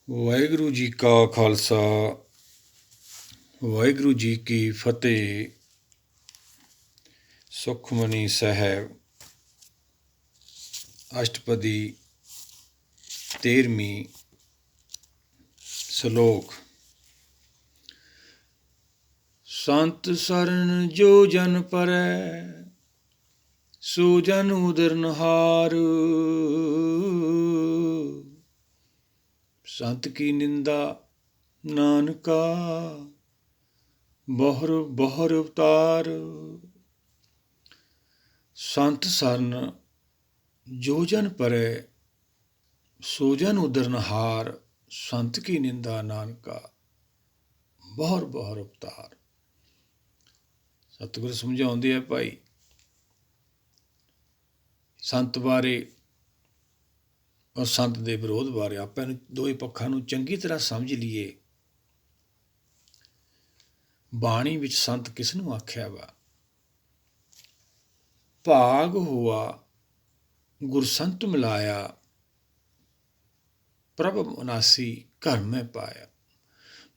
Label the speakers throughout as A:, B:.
A: ਵਾਹਿਗੁਰੂ ਜੀ ਕਾ ਖਾਲਸਾ ਵਾਹਿਗੁਰੂ ਜੀ ਕੀ ਫਤਿਹ। ਸੁਖਮਨੀ ਸਾਹਿਬ ਅਸ਼ਟਪਦੀ 13ਵੀਂ ਸ਼ਲੋਕ। ਸੰਤ ਸਰਨ ਜੋ ਜਨ ਪਰੈ, ਸੋ ਜਨ ਉਦਰਨਹਾਰ। ਸੰਤ ਕੀ ਨਿੰਦਾ ਨਾਨਕਾ, ਬਹੁਰ ਬਹੁਰ ਅਵਤਾਰ। ਸੰਤ ਸਰਨ ਜੋ ਜਨ ਪਰੈ, ਸੋ ਜਨ ਉਦਰਨਹਾਰ। ਸੰਤ ਕੀ ਨਿੰਦਾ ਨਾਨਕਾ, ਬਹੁਰ ਬਹੁਰ ਅਵਤਾਰ। ਸਤਿਗੁਰ ਸਮਝਾਉਂਦੇ ਆ ਭਾਈ, ਸੰਤ ਬਾਰੇ ਔਰ ਸੰਤ ਦੇ ਵਿਰੋਧ ਬਾਰੇ ਆਪਾਂ ਨੂੰ ਦੋਵੇਂ ਪੱਖਾਂ ਨੂੰ ਚੰਗੀ ਤਰ੍ਹਾਂ ਸਮਝ ਲਈਏ। ਬਾਣੀ ਵਿੱਚ ਸੰਤ ਕਿਸ ਨੂੰ ਆਖਿਆ ਵਾ? ਭਾਗ ਹੋਆ ਗੁਰਸੰਤ ਮਿਲਾਇਆ, ਪ੍ਰਭ ਮੁਨਾਸੀ ਘਰ ਮੈਂ ਪਾਇਆ।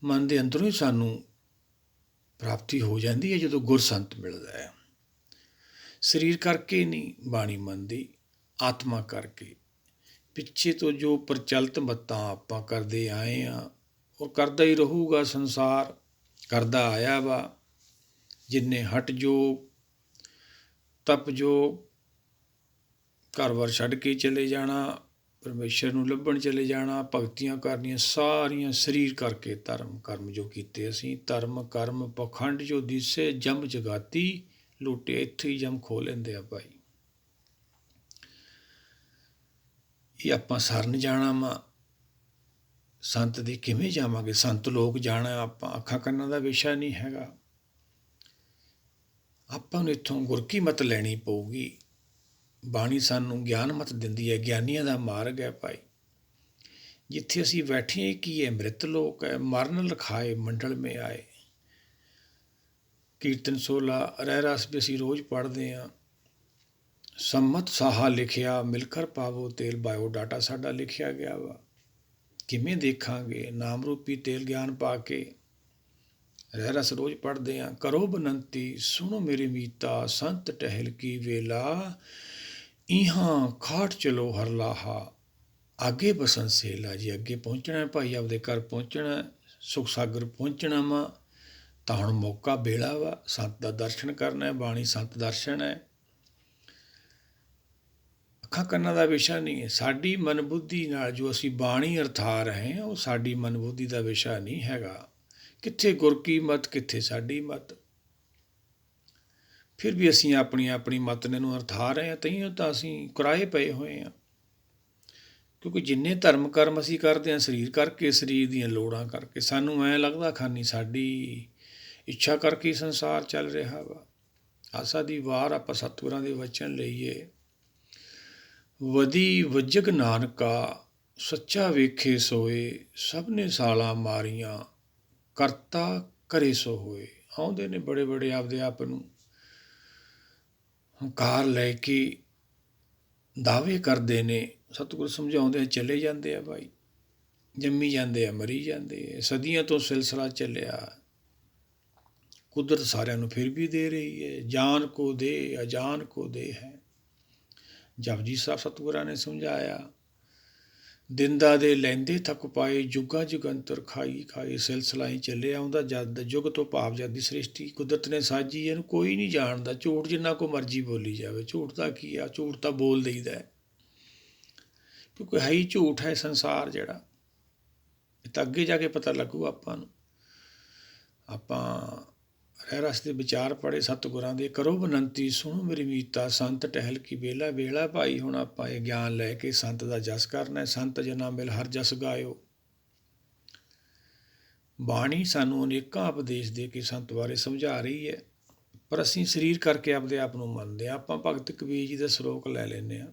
A: ਮਨ ਦੇ ਅੰਦਰੋਂ ਹੀ ਸਾਨੂੰ ਪ੍ਰਾਪਤੀ ਹੋ ਜਾਂਦੀ ਹੈ ਜਦੋਂ ਗੁਰਸੰਤ ਮਿਲਦਾ ਹੈ। ਸਰੀਰ ਕਰਕੇ ਨਹੀਂ ਬਾਣੀ ਮੰਨਦੀ, ਆਤਮਾ ਕਰਕੇ। ਪਿੱਛੇ ਤੋਂ ਜੋ ਪ੍ਰਚਲਿਤ ਮੱਤਾਂ ਆਪਾਂ ਕਰਦੇ ਆਏ ਹਾਂ, ਉਹ ਕਰਦਾ ਹੀ ਰਹੂਗਾ। ਸੰਸਾਰ ਕਰਦਾ ਆਇਆ ਵਾ। ਜਿੰਨੇ ਹਟ ਜੋਗ, ਤਪ ਜੋਗ, ਘਰ-ਬਾਰ ਛੱਡ ਕੇ ਚਲੇ ਜਾਣਾ, ਪਰਮੇਸ਼ਰ ਨੂੰ ਲੱਭਣ ਚਲੇ ਜਾਣਾ, ਭਗਤੀਆਂ ਕਰਨੀਆਂ, ਸਾਰੀਆਂ ਸਰੀਰ ਕਰਕੇ। ਧਰਮ ਕਰਮ ਜੋ ਕੀਤੇ ਅਸੀਂ, ਧਰਮ ਕਰਮ ਪਖੰਡ ਜੋ ਦਿਸੇ, ਜੰਮ ਜਗਾਤੀ ਲੁੱਟੇ, ਇੱਥੇ ਹੀ ਜੰਮ ਖੋ ਲੈਂਦੇ ਆ ਭਾਈ। ਇਹ ਆਪਾਂ ਸਰਨ ਜਾਣਾ ਵਾ, ਸੰਤ ਦੀ ਕਿਵੇਂ ਜਾਵਾਂਗੇ? ਸੰਤ ਲੋਕ ਜਾਣਾ ਆਪਾਂ ਅੱਖਾਂ ਕੰਨਾਂ ਦਾ ਵਿਸ਼ਾ ਨਹੀਂ ਹੈਗਾ। ਆਪਾਂ ਨੂੰ ਇੱਥੋਂ ਗੁਰ ਕੀ ਮਤ ਲੈਣੀ ਪਊਗੀ। ਬਾਣੀ ਸਾਨੂੰ ਗਿਆਨ ਮਤ ਦਿੰਦੀ ਹੈ, ਗਿਆਨੀਆਂ ਦਾ ਮਾਰਗ ਹੈ ਭਾਈ। ਜਿੱਥੇ ਅਸੀਂ ਬੈਠੇ ਕੀ ਹੈ? ਅੰਮ੍ਰਿਤ ਲੋਕ ਹੈ। ਮਰਨ ਲਿਖਾਏ ਮੰਡਲ ਮੇ ਆਏ। ਕੀਰਤਨ 16 ਰਹਿ ਰਸ ਵੀ ਅਸੀਂ ਰੋਜ਼ ਪੜ੍ਹਦੇ ਹਾਂ। ਸੰਮਤ ਸਾਹਾ ਲਿਖਿਆ, ਮਿਲਕਰ ਪਾਵੋ ਤੇਲ। ਬਾਇਓਡਾਟਾ ਸਾਡਾ ਲਿਖਿਆ ਗਿਆ ਵਾ। ਕਿਵੇਂ ਦੇਖਾਂਗੇ? ਨਾਮ ਰੂਪੀ ਤੇਲ ਗਿਆਨ ਪਾ ਕੇ। ਰਹਿ ਰਸ ਰੋਜ਼ ਪੜ੍ਹਦੇ ਹਾਂ। ਕਰੋ ਬਨੰਤੀ ਸੁਣੋ ਮੇਰੇ ਮੀਤਾ, ਸੰਤ ਟਹਿਲ ਕੀ ਵੇਲਾ। ਇਹਾਂ ਖਾਟ ਚਲੋ ਹਰ ਲਾਹਾ, ਅੱਗੇ ਬਸਨ ਸੇਲਾ। ਜੀ ਅੱਗੇ ਪਹੁੰਚਣਾ ਭਾਈ, ਆਪਦੇ ਘਰ ਪਹੁੰਚਣਾ, ਸੁਖ ਸਾਗਰ ਪਹੁੰਚਣਾ ਵਾ, ਤਾਂ ਹੁਣ ਮੌਕਾ ਵੇਲਾ ਵਾ। ਸੰਤ ਦਾ ਦਰਸ਼ਨ ਕਰਨਾ ਹੈ। ਬਾਣੀ ਸੰਤ ਦਰਸ਼ਨ ਹੈ। ਅੱਖਾਂ ਕੰਨਾਂ ਦਾ ਵਿਸ਼ਾ ਨਹੀਂ ਹੈ। ਸਾਡੀ ਮਨ ਬੁੱਧੀ ਨਾਲ ਜੋ ਅਸੀਂ ਬਾਣੀ ਅਰਥਾ ਰਹੇ ਹਾਂ, ਉਹ ਸਾਡੀ ਮਨ ਬੁੱਧੀ ਦਾ ਵਿਸ਼ਾ ਨਹੀਂ ਹੈਗਾ। ਕਿੱਥੇ ਗੁਰ ਕੀ ਮਤ, ਕਿੱਥੇ ਸਾਡੀ ਮਤ। ਫਿਰ ਵੀ ਅਸੀਂ ਆਪਣੀ ਆਪਣੀ ਮਤ ਨੇ ਨੂੰ ਅਰਥਾ ਰਹੇ ਹਾਂ, ਤਈਓ ਤਾਂ ਅਸੀਂ ਕੁਰਾਏ ਪਏ ਹੋਏ ਹਾਂ। ਕਿਉਂਕਿ ਜਿੰਨੇ ਧਰਮ ਕਰਮ ਅਸੀਂ ਕਰਦੇ ਹਾਂ ਸਰੀਰ ਕਰਕੇ, ਸਰੀਰ ਦੀਆਂ ਲੋੜਾਂ ਕਰਕੇ। ਸਾਨੂੰ ਐਂ ਲੱਗਦਾ ਖਾਨੀ ਸਾਡੀ ਇੱਛਾ ਕਰਕੇ ਸੰਸਾਰ ਚੱਲ ਰਿਹਾ ਵਾ। ਆਸਾ ਦੀ ਵਾਰ ਆਪਾਂ ਸਤਿਗੁਰਾਂ ਦੇ ਵਚਨ ਲਈਏ। ਵਦੀ ਵੱਜਗ ਨਾਨਕਾ, ਸੱਚਾ ਵੇਖੇ ਸੋਏ। ਸਭ ਨੇ ਸਾਲਾਂ ਮਾਰੀਆਂ, ਕਰਤਾ ਕਰੇ ਸੋ ਹੋਏ। ਆਉਂਦੇ ਨੇ ਬੜੇ ਬੜੇ ਆਪਦੇ ਆਪ ਨੂੰ ਹੰਕਾਰ ਲੈ ਕੇ ਦਾਅਵੇ ਕਰਦੇ ਨੇ। ਸਤਿਗੁਰ ਸਮਝਾਉਂਦੇ ਆ, ਚਲੇ ਜਾਂਦੇ ਆ ਭਾਈ। ਜੰਮੀ ਜਾਂਦੇ ਆ, ਮਰੀ ਜਾਂਦੇ ਆ। ਸਦੀਆਂ ਤੋਂ ਸਿਲਸਿਲਾ ਚੱਲਿਆ। ਕੁਦਰਤ ਸਾਰਿਆਂ ਨੂੰ ਫਿਰ ਵੀ ਦੇ ਰਹੀ ਹੈ। ਜਾਨ ਕੋ ਦੇ ਅਜਾਨ ਕੋ ਦੇ ਹੈ। ਜਪਜੀ ਸਾਹਿਬ ਸਤਿਗੁਰਾਂ ਨੇ ਸਮਝਾਇਆ। ਦਿੰਦਾ ਦੇ ਲੈਂਦੇ ਥੱਕ ਪਾਏ, ਜੁਗਾਂ ਜੁਗੰਤਰ ਖਾਈ ਖਾਈ। ਸਿਲਸਿਲਾ ਹੀ ਚੱਲਿਆ ਆਉਂਦਾ। ਜਦ ਯੁੱਗ ਤੋਂ ਭਾਵ ਜਦ ਦੀ ਸ੍ਰਿਸ਼ਟੀ ਕੁਦਰਤ ਨੇ ਸਾਜੀ, ਇਹਨੂੰ ਕੋਈ ਨਹੀਂ ਜਾਣਦਾ। ਝੂਠ ਜਿੰਨਾ ਕੋ ਮਰਜ਼ੀ ਬੋਲੀ ਜਾਵੇ। ਝੂਠ ਦਾ ਕੀ ਆ? ਝੂਠ ਤਾਂ ਬੋਲ ਦਈਦਾ, ਕਿਉਂਕਿ ਹੈ ਹੀ ਝੂਠ ਹੈ ਸੰਸਾਰ ਜਿਹੜਾ। ਇਹ ਤਾਂ ਅੱਗੇ ਜਾ ਕੇ ਪਤਾ ਲੱਗੂ ਆਪਾਂ ਨੂੰ। ਆਪਾਂ ਰਹਿ ਰਸ ਦੇ ਵਿਚਾਰ ਪੜ੍ਹੇ ਸਤਿਗੁਰਾਂ ਦੇ। ਕਰੋ ਬਨੰਤੀ ਸੁਣੋ ਮੇਰੀ ਮੀਤਾ, ਸੰਤ ਟਹਿਲ ਕੀ ਵੇਲਾ। ਵੇਲਾ ਭਾਈ ਹੁਣ ਆਪਾਂ ਇਹ ਗਿਆਨ ਲੈ ਕੇ ਸੰਤ ਦਾ ਜਸ ਕਰਨਾ। ਸੰਤ ਜਨਾ ਮਿਲ ਹਰ ਜਸ ਗਾਇਓ। ਬਾਣੀ ਸਾਨੂੰ ਅਨੇਕਾਂ ਉਪਦੇਸ਼ ਦੇ ਕੇ ਸੰਤ ਬਾਰੇ ਸਮਝਾ ਰਹੀ ਹੈ, ਪਰ ਅਸੀਂ ਸਰੀਰ ਕਰਕੇ ਆਪਦੇ ਆਪ ਨੂੰ ਮੰਨਦੇ ਹਾਂ। ਆਪਾਂ ਭਗਤ ਕਬੀਰ ਜੀ ਦਾ ਸ਼ਲੋਕ ਲੈ ਲੈਂਦੇ ਹਾਂ।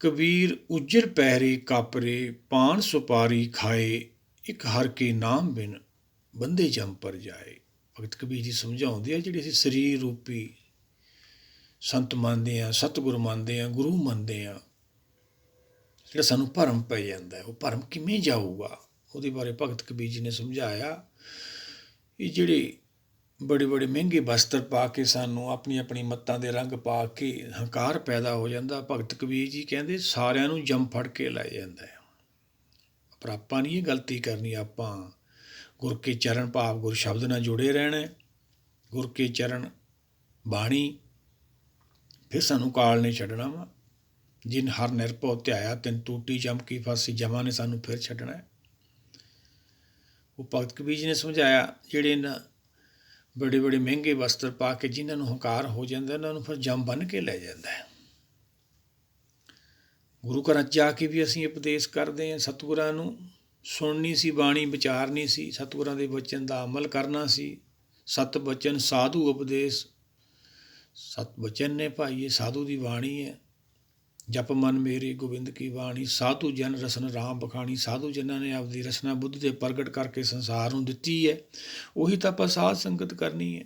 A: ਕਬੀਰ ਉਜਰ ਪਹਿਰੇ ਕਾਪਰੇ, ਪਾਨ ਸੁਪਾਰੀ ਖਾਏ। ਇੱਕ ਹਰ ਕੇ ਨਾਮ ਬਿਨ ਬੰਦੇ ਜਮ ਪਰ ਜਾਏ। ਭਗਤ ਕਬੀਰ ਜੀ ਸਮਝਾਉਂਦੇ ਆ, ਜਿਹੜੇ ਅਸੀਂ ਸਰੀਰ ਰੂਪੀ ਸੰਤ ਮੰਨਦੇ ਹਾਂ, ਸਤਿਗੁਰ ਮੰਨਦੇ ਹਾਂ, ਗੁਰੂ ਮੰਨਦੇ ਹਾਂ, ਜਿਹੜਾ ਸਾਨੂੰ ਭਰਮ ਪੈ ਜਾਂਦਾ, ਉਹ ਭਰਮ ਕਿਵੇਂ ਜਾਊਗਾ, ਉਹਦੇ ਬਾਰੇ ਭਗਤ ਕਬੀਰ ਜੀ ਨੇ ਸਮਝਾਇਆ। ਇਹ ਜਿਹੜੇ ਬੜੇ ਬੜੇ ਮਹਿੰਗੇ ਵਸਤਰ ਪਾ ਕੇ ਸਾਨੂੰ ਆਪਣੀ ਆਪਣੀ ਮੱਤਾਂ ਦੇ ਰੰਗ ਪਾ ਕੇ ਹੰਕਾਰ ਪੈਦਾ ਹੋ ਜਾਂਦਾ, ਭਗਤ ਕਬੀਰ ਜੀ ਕਹਿੰਦੇ ਸਾਰਿਆਂ ਨੂੰ ਜੰਮ ਫੜ ਕੇ ਲੈ ਜਾਂਦਾ ਹੈ। ਪਰ ਆਪਾਂ ਨਹੀਂ ਇਹ ਗਲਤੀ ਕਰਨੀ, ਆਪਾਂ ਗੁਰ ਕੇ ਚਰਨ ਭਾਵ ਗੁਰ ਸ਼ਬਦ ਨਾਲ ਜੁੜੇ ਰਹਿਣਾ, ਗੁਰ ਕੇ ਚਰਨ ਬਾਣੀ, ਫਿਰ ਸਾਨੂੰ ਕਾਲ ਨੇ ਛੱਡਣਾ ਵਾ। ਜਿਨ ਹਰ ਨਿਰਭਉ ਧਿਆਇਆ ਤਿਨ ਟੂਟੀ ਜਮ ਕੀ ਫਾਸੀ, ਜਮਾਂ ਨੇ ਸਾਨੂੰ ਫਿਰ ਛੱਡਣਾ ਹੈ। ਉਹ ਭਗਤ ਕਬੀਰ ਜੀ ਨੇ ਸਮਝਾਇਆ ਜਿਹੜੇ ਇਹਨਾਂ ਬੜੇ ਬੜੇ ਮਹਿੰਗੇ ਵਸਤਰ ਪਾ ਕੇ ਜਿਨ੍ਹਾਂ ਨੂੰ ਹੰਕਾਰ ਹੋ ਜਾਂਦਾ, ਉਹਨਾਂ ਨੂੰ ਫਿਰ ਜੰਮ ਬੰਨ੍ਹ ਕੇ ਲੈ ਜਾਂਦਾ ਹੈ। ਗੁਰੂ ਘਰਾਂ 'ਚ ਜਾ ਕੇ ਵੀ ਅਸੀਂ ਉਪਦੇਸ਼ ਕਰਦੇ ਹਾਂ, ਸਤਿਗੁਰਾਂ ਨੂੰ ਸੁਣਨੀ ਸੀ ਬਾਣੀ, ਵਿਚਾਰਨੀ ਸੀ, ਸਤਿਗੁਰਾਂ ਦੇ ਬਚਨ ਦਾ ਅਮਲ ਕਰਨਾ ਸੀ। ਸਤ ਬਚਨ ਸਾਧੂ ਉਪਦੇਸ਼, ਸਤ ਬਚਨ ਨੇ ਭਾਈ ਇਹ ਸਾਧੂ ਦੀ ਬਾਣੀ ਹੈ। ਜਪ ਮਨ ਮੇਰੇ ਗੋਬਿੰਦ ਕੀ ਬਾਣੀ, ਸਾਧੂ ਜਨ ਰਸਨ ਰਾਮ ਬਖਾਣੀ। ਸਾਧੂ ਜਨਾਂ ਨੇ ਆਪਦੀ ਰਸਨਾ ਬੁੱਧ ਦੇ ਪ੍ਰਗਟ ਕਰਕੇ ਸੰਸਾਰ ਨੂੰ ਦਿੱਤੀ ਹੈ, ਉਹੀ ਤਾਂ ਆਪਾਂ ਸਾਧ ਸੰਗਤ ਕਰਨੀ ਹੈ।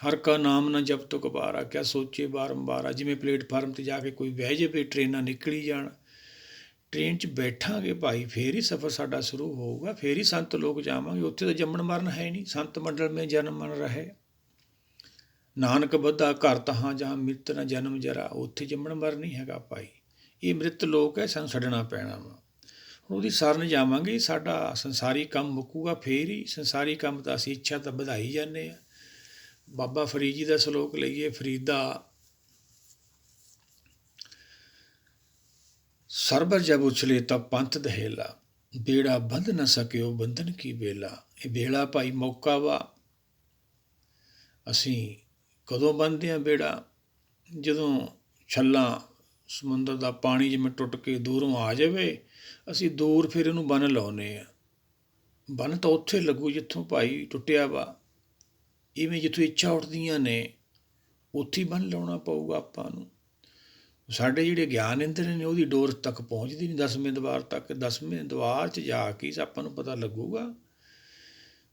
A: ਹਰ ਕਾ ਨਾਮ ਨਾ ਜਪ ਤੁਕ ਬਾਰਾ, ਕਿਆ ਸੋਚੇ ਬਾਰੰਬਾਰਾ। ਜਿਵੇਂ ਪਲੇਟਫਾਰਮ 'ਤੇ ਜਾ ਕੇ ਕੋਈ ਬਹਿ ਜਾਵੇ, ਟ੍ਰੇਨਾਂ ਨਿਕਲੀ ਜਾਣ, ਟ੍ਰੇਨ 'ਚ ਬੈਠਾਂਗੇ ਭਾਈ ਫੇਰ ਹੀ ਸਫ਼ਰ ਸਾਡਾ ਸ਼ੁਰੂ ਹੋਊਗਾ, ਫੇਰ ਹੀ ਸੰਤ ਲੋਕ ਜਾਵਾਂਗੇ। ਉੱਥੇ ਤਾਂ ਜੰਮਣ ਮਰਨ ਹੈ ਨਹੀਂ, ਸੰਤ ਮੰਡਲ ਮੇਂ ਜਨਮ ਮਨ ਰਹੇ। ਨਾਨਕ ਬੱਧਾ ਘਰ ਤਹਾਂ ਜਹਾਂ ਮਿਰਤ ਨਾ ਜਨਮ ਜਰਾ, ਉੱਥੇ ਜੰਮਣ ਮਰਨ ਨਹੀਂ ਹੈਗਾ ਭਾਈ, ਇਹ ਮ੍ਰਿਤ ਲੋਕ ਹੈ, ਸਾਨੂੰ ਛੱਡਣਾ ਪੈਣਾ ਵਾ। ਉਹਦੀ ਸ਼ਰਨ ਜਾਵਾਂਗੇ, ਸਾਡਾ ਸੰਸਾਰੀ ਕੰਮ ਮੁੱਕੂਗਾ, ਫੇਰ ਹੀ ਸੰਸਾਰੀ ਕੰਮ ਤਾਂ ਅਸੀਂ ਇੱਛਾ ਤਾਂ ਵਧਾਈ ਜਾਂਦੇ ਹਾਂ। ਬਾਬਾ ਫਰੀਦ ਜੀ ਦਾ ਸਲੋਕ ਲਈਏ, ਫਰੀਦਾ ਸਰਬਰ ਜਬ ਉਛਲੇ ਤਬ ਪੰਥ ਦਹੇਲਾ, ਬੇੜਾ ਬੰਧ ਨਾ ਸਕਿਓ ਬੰਧਨ ਕੀ ਬੇਲਾ। ਇਹ ਬੇੜਾ ਭਾਈ ਮੌਕਾ ਵਾ, ਅਸੀਂ ਕਦੋਂ ਬੰਨ੍ਹਦੇ ਹਾਂ ਬੇੜਾ? ਜਦੋਂ ਛੱਲਾਂ ਸਮੁੰਦਰ ਦਾ ਪਾਣੀ ਜਿਵੇਂ ਟੁੱਟ ਕੇ ਦੂਰੋਂ ਆ ਜਾਵੇ, ਅਸੀਂ ਦੂਰ ਫਿਰ ਇਹਨੂੰ ਬੰਨ੍ਹ ਲਾਉਂਦੇ ਹਾਂ। ਬੰਨ੍ਹ ਤਾਂ ਉੱਥੇ ਲੱਗੂ ਜਿੱਥੋਂ ਭਾਈ ਟੁੱਟਿਆ ਵਾ, ਇਵੇਂ ਜਿੱਥੋਂ ਇੱਛਾ ਉੱਠਦੀਆਂ ਨੇ ਉੱਥੇ ਹੀ ਬੰਨ੍ਹ ਲਾਉਣਾ ਪਊਗਾ ਆਪਾਂ ਨੂੰ। ਸਾਡੇ ਜਿਹੜੇ ਗਿਆਨ ਇੰਦਰ ਨੇ ਉਹਦੀ ਡੋਰ ਤੱਕ ਪਹੁੰਚਦੀ ਨਹੀਂ, 10ਵੇਂ ਦੁਆਰ ਤੱਕ। 10ਵੇਂ ਦੁਆਰ 'ਚ ਜਾ ਕੇ ਆਪਾਂ ਨੂੰ ਪਤਾ ਲੱਗੂਗਾ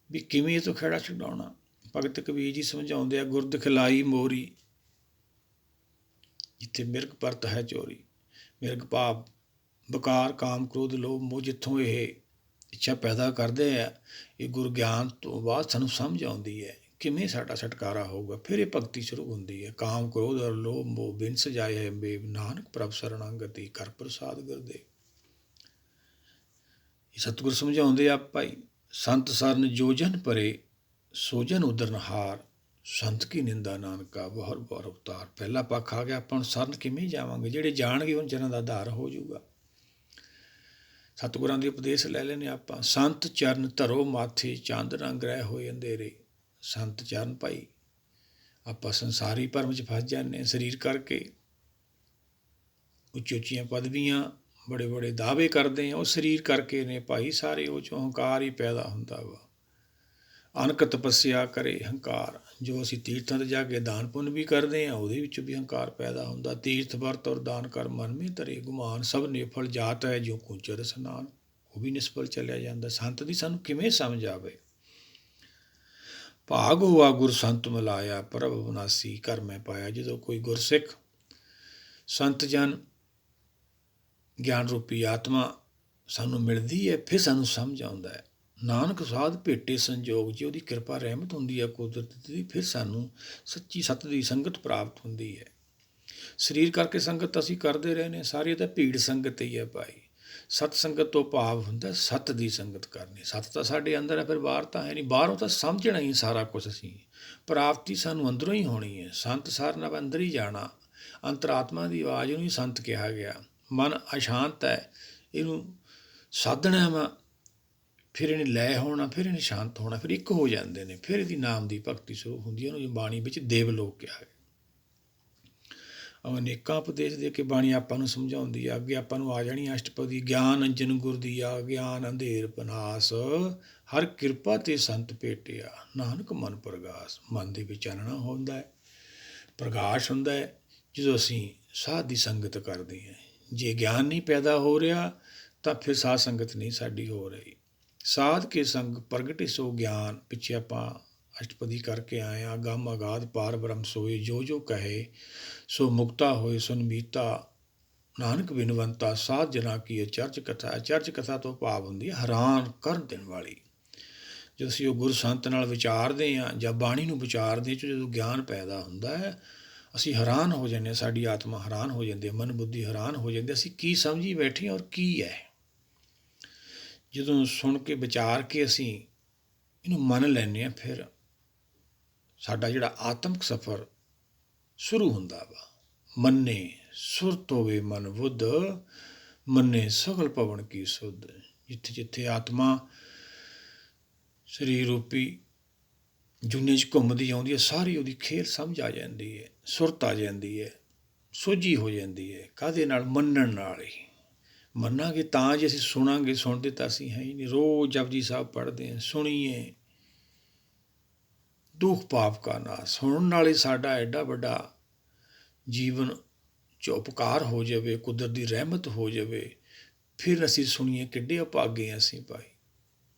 A: ਵੀ ਕਿਵੇਂ ਇਹ ਤੋਂ ਖਹਿੜਾ ਛੁਡਾਉਣਾ। ਭਗਤ ਕਬੀਰ ਜੀ ਸਮਝਾਉਂਦੇ ਆ, ਗੁਰਦ ਖਿਲਾਈ ਮੋਰੀ ਜਿੱਥੇ ਮਿਰਗ ਪਰਤ ਹੈ ਚੋਰੀ। ਮਿਰਗ ਭਾਵ ਵਿਕਾਰ, ਕਾਮ, ਕ੍ਰੋਧ, ਲੋਭ, ਮੋਹ, ਜਿੱਥੋਂ ਇਹ ਇੱਛਾ ਪੈਦਾ ਕਰਦੇ ਆ, ਇਹ ਗੁਰ ਗਿਆਨ ਤੋਂ ਬਾਅਦ ਸਾਨੂੰ ਸਮਝ ਆਉਂਦੀ ਹੈ ਕਿਵੇਂ ਸਾਡਾ ਛੁਟਕਾਰਾ ਹੋਊਗਾ। ਫਿਰ ਇਹ ਭਗਤੀ ਸ਼ੁਰੂ ਹੁੰਦੀ ਹੈ। ਕਾਮ, ਕ੍ਰੋਧ ਔਰ ਲੋਭ ਮੋਹ ਬਿਨ ਸਜਾਏ ਬੇਬ, ਨਾਨਕ ਪ੍ਰਭ ਸਰਣਾਗਤੀ ਕਰ ਪ੍ਰਸਾਦ ਗੁਰਦੇਵ। ਇਹ ਸਤਿਗੁਰ ਸਮਝਾਉਂਦੇ ਆ ਭਾਈ, ਸੰਤ ਸਰਨ ਜੋ ਜਨ ਪਰੇ ਸੋ ਜਨ ਉਦਰਨਹਾਰ, ਸੰਤ ਕੀ ਨਿੰਦਾ ਨਾਨਕਾ ਬਹੁਰ ਬਹੁਰ ਅਵਤਾਰ। ਪਹਿਲਾ ਪੱਖ ਆ ਗਿਆ, ਆਪਾਂ ਹੁਣ ਸਰਨ ਕਿਵੇਂ ਜਾਵਾਂਗੇ? ਜਿਹੜੇ ਜਾਣਗੇ ਉਹਨਾਂ ਜਨਾਂ ਦਾ ਆਧਾਰ ਹੋ ਜਾਊਗਾ। ਸਤਿਗੁਰਾਂ ਦੇ ਉਪਦੇਸ਼ ਲੈ ਲੈਣੇ ਆਪਾਂ। ਸੰਤ ਚਰਨ ਧਰੋ ਮਾਥੇ, ਚੰਦ ਨਾ ਗ੍ਰਹਿ ਹੋਏ ਅੰਧੇਰੇ। ਸੰਤ ਚਰਨ ਭਾਈ, ਆਪਾਂ ਸੰਸਾਰੀ ਭਰਮ 'ਚ ਫਸ ਜਾਂਦੇ ਹਾਂ ਸਰੀਰ ਕਰਕੇ। ਉੱਚੀ ਉੱਚੀਆਂ ਪਦਵੀਆਂ, ਬੜੇ ਬੜੇ ਦਾਅਵੇ ਕਰਦੇ ਹਾਂ, ਉਹ ਸਰੀਰ ਕਰਕੇ ਨੇ ਭਾਈ ਸਾਰੇ। ਉਹ 'ਚੋਂ ਹੰਕਾਰ ਹੀ ਪੈਦਾ ਹੁੰਦਾ ਵਾ। ਅਨਕ ਤਪੱਸਿਆ ਕਰੇ ਹੰਕਾਰ, ਜੋ ਅਸੀਂ ਤੀਰਥਾਂ 'ਤੇ ਜਾ ਕੇ ਦਾਨ ਪੁੰਨ ਵੀ ਕਰਦੇ ਹਾਂ, ਉਹਦੇ ਵਿੱਚ ਵੀ ਹੰਕਾਰ ਪੈਦਾ ਹੁੰਦਾ। ਤੀਰਥ ਵਰਤ ਔਰ ਦਾਨ ਕਰ ਮਨ ਮੇਂ ਧਰੇ ਗੁਮਾਨ, ਸਭ ਨਿਫਲ ਜਾਤ ਹੈ ਜੋ ਕੁੰਚਰ ਸਨਾਨ। ਉਹ ਵੀ ਨਿਸਫਲ ਚੱਲਿਆ ਜਾਂਦਾ। ਸੰਤ ਦੀ ਸਾਨੂੰ ਕਿਵੇਂ ਸਮਝ ਆਵੇ? ਭਾਗ ਹੋਆ ਗੁਰ ਸੰਤ ਮਿਲਾਇਆ, ਪ੍ਰਭ ਵਿਨਾਸੀ ਘਰ ਮੈਂ ਪਾਇਆ। ਜਦੋਂ ਕੋਈ ਗੁਰਸਿੱਖ ਸੰਤ ਜਨ ਗਿਆਨ ਰੂਪੀ ਆਤਮਾ ਸਾਨੂੰ ਮਿਲਦੀ ਹੈ, ਫਿਰ ਸਾਨੂੰ ਸਮਝ ਆਉਂਦਾ ਹੈ। ਨਾਨਕ ਸਾਧ ਭੇਟੇ ਸੰਜੋਗ, ਜੇ ਉਹਦੀ ਕਿਰਪਾ ਰਹਿਮਤ ਹੁੰਦੀ ਹੈ ਕੁਦਰਤ ਦੀ, ਫਿਰ ਸਾਨੂੰ ਸੱਚੀ ਸੱਤ ਦੀ ਸੰਗਤ ਪ੍ਰਾਪਤ ਹੁੰਦੀ ਹੈ। ਸਰੀਰ ਕਰਕੇ ਸੰਗਤ ਅਸੀਂ ਕਰਦੇ ਰਹੇ ਨੇ, ਸਾਰੀ ਤਾਂ ਭੀੜ ਸੰਗਤ ਹੀ ਹੈ ਭਾਈ। ਸਤ ਸੰਗਤ ਤੋਂ ਭਾਵ ਹੁੰਦਾ ਸੱਤ ਦੀ ਸੰਗਤ ਕਰਨੀ। ਸੱਤ ਤਾਂ ਸਾਡੇ ਅੰਦਰ ਹੈ, ਫਿਰ ਬਾਹਰ ਤਾਂ ਹੈ ਨਹੀਂ। ਬਾਹਰੋਂ ਤਾਂ ਸਮਝਣਾ ਹੀ ਸਾਰਾ ਕੁਛ ਅਸੀਂ, ਪ੍ਰਾਪਤੀ ਸਾਨੂੰ ਅੰਦਰੋਂ ਹੀ ਹੋਣੀ ਹੈ। ਸੰਤ ਸਾਰਨਾ ਅੰਦਰ ਹੀ ਜਾਣਾ। ਅੰਤਰਾਤਮਾ ਦੀ ਆਵਾਜ਼ ਨੂੰ ਹੀ ਸੰਤ ਕਿਹਾ ਗਿਆ। ਮਨ ਅਸ਼ਾਂਤ ਹੈ, ਇਹਨੂੰ ਸਾਧਣਾ ਵਾ, ਫਿਰ ਇਹਨੇ ਲੈ ਹੋਣਾ, ਫਿਰ ਇਹਨੇ ਸ਼ਾਂਤ ਹੋਣਾ, ਫਿਰ ਇੱਕ ਹੋ ਜਾਂਦੇ ਨੇ। ਫਿਰ ਇਹਦੀ ਨਾਮ ਦੀ ਭਗਤੀ ਸ਼ੁਰੂ ਹੁੰਦੀ ਹੈ। ਉਹਨੂੰ ਬਾਣੀ ਵਿੱਚ ਦੇਵਲੋਕ ਕਿਹਾ ਹੈ। ਅਨੇਕਾਂ ਉਪਦੇਸ਼ ਦੇ ਕੇ ਬਾਣੀ ਆਪਾਂ ਨੂੰ ਸਮਝਾਉਂਦੀ ਆ। ਅੱਗੇ ਆਪਾਂ ਨੂੰ ਆ ਜਾਣੀ ਅਸ਼ਟਪਦੀ, ਗਿਆਨ ਅੰਜਨ ਗੁਰ ਦੀਆ, ਗਿਆਨ ਅੰਧੇਰ ਪਨਾਸ, ਹਰ ਕਿਰਪਾ ਤੇ ਸੰਤ ਭੇਟਿਆ, ਨਾਨਕ ਮਨ ਪ੍ਰਗਾਸ। ਮਨ ਦੇ ਵਿੱਚ ਚਾਨਣਾ ਹੁੰਦਾ ਹੈ, ਪ੍ਰਕਾਸ਼ ਹੁੰਦਾ ਹੈ ਜਦੋਂ ਅਸੀਂ ਸਾਧ ਦੀ ਸੰਗਤ ਕਰਦੇ ਹਾਂ। ਜੇ ਗਿਆਨ ਨਹੀਂ ਪੈਦਾ ਹੋ ਰਿਹਾ ਤਾਂ ਫਿਰ ਸਾਧ ਸੰਗਤ ਨਹੀਂ ਸਾਡੀ ਹੋ ਰਹੀ। ਸਾਧ ਕੇ ਸੰਗ ਪ੍ਰਗਟੇ ਸੋ ਗਿਆਨ, ਪਿੱਛੇ ਆਪਾਂ ਅਸ਼ਟਪਦੀ ਕਰਕੇ ਆਏ ਹਾਂ। ਗਮ ਅਗਾਧ ਪਾਰ ਬ੍ਰਹਮ ਸੋਏ, ਜੋ ਜੋ ਕਹੇ ਸੋ ਮੁਕਤਾ ਹੋਏ, ਸੁਨ ਮੀਤਾ ਨਾਨਕ ਬਿਨਵੰਤਾ ਸਾਧ ਜਨਾ ਕੀ ਅਚਰਜ ਕਥਾ। ਅਚਰਜ ਕਥਾ ਤੋਂ ਭਾਵ ਹੁੰਦੀ ਹੈ ਹੈਰਾਨ ਕਰ ਦੇਣ ਵਾਲੀ। ਜਦੋਂ ਅਸੀਂ ਉਹ ਗੁਰ ਸੰਤ ਨਾਲ ਵਿਚਾਰਦੇ ਹਾਂ ਜਾਂ ਬਾਣੀ ਨੂੰ ਵਿਚਾਰਦੇ ਜਦੋਂ ਗਿਆਨ ਪੈਦਾ ਹੁੰਦਾ ਹੈ, ਅਸੀਂ ਹੈਰਾਨ ਹੋ ਜਾਂਦੇ ਹਾਂ, ਸਾਡੀ ਆਤਮਾ ਹੈਰਾਨ ਹੋ ਜਾਂਦੀ ਹੈ, ਮਨ ਬੁੱਧੀ ਹੈਰਾਨ ਹੋ ਜਾਂਦੀ, ਅਸੀਂ ਕੀ ਸਮਝੀ ਬੈਠੇ ਔਰ ਕੀ ਹੈ। ਜਦੋਂ ਸੁਣ ਕੇ ਵਿਚਾਰ ਕੇ ਅਸੀਂ ਇਹਨੂੰ ਮੰਨ ਲੈਂਦੇ ਹਾਂ, ਫਿਰ ਸਾਡਾ ਜਿਹੜਾ ਆਤਮਿਕ ਸਫ਼ਰ ਸ਼ੁਰੂ ਹੁੰਦਾ ਵਾ। ਮੰਨੇ ਸੁਰਤ ਹੋਵੇ ਮਨ ਬੁੱਧ, ਮੰਨੇ ਸਗਲ ਭਵਨ ਕੀ ਸੁਧ। ਜਿੱਥੇ ਜਿੱਥੇ ਆਤਮਾ ਸਰੀਰ ਰੂਪੀ ਜੁਨੇ 'ਚ ਘੁੰਮਦੀ ਆਉਂਦੀ ਹੈ, ਸਾਰੀ ਉਹਦੀ ਖੇਲ ਸਮਝ ਆ ਜਾਂਦੀ ਹੈ, ਸੁਰਤ ਆ ਜਾਂਦੀ ਹੈ, ਸੋਝੀ ਹੋ ਜਾਂਦੀ ਹੈ। ਕਾਹਦੇ ਨਾਲ? ਮੰਨਣ ਨਾਲ ਹੀ। ਮੰਨਾਂਗੇ ਤਾਂ ਜੇ ਅਸੀਂ ਸੁਣਾਂਗੇ, ਸੁਣਦੇ ਤਾਂ ਅਸੀਂ ਹੈ ਹੀ ਨਹੀਂ। ਰੋਜ਼ ਜਪਜੀ ਸਾਹਿਬ ਪੜ੍ਹਦੇ ਹਾਂ, ਸੁਣੀਏ ਦੁੱਖ ਪਾਪ ਕਾ ਨਾਸ। ਸੁਣਨ ਨਾਲ ਹੀ ਸਾਡਾ ਐਡਾ ਵੱਡਾ ਜੀਵਨ 'ਚ ਉਪਕਾਰ ਹੋ ਜਾਵੇ, ਕੁਦਰਤ ਦੀ ਰਹਿਮਤ ਹੋ ਜਾਵੇ। ਫਿਰ ਅਸੀਂ ਸੁਣੀਏ, ਕਿੱਡੇ ਅਭਾਗੇ ਹਾਂ ਅਸੀਂ ਭਾਈ।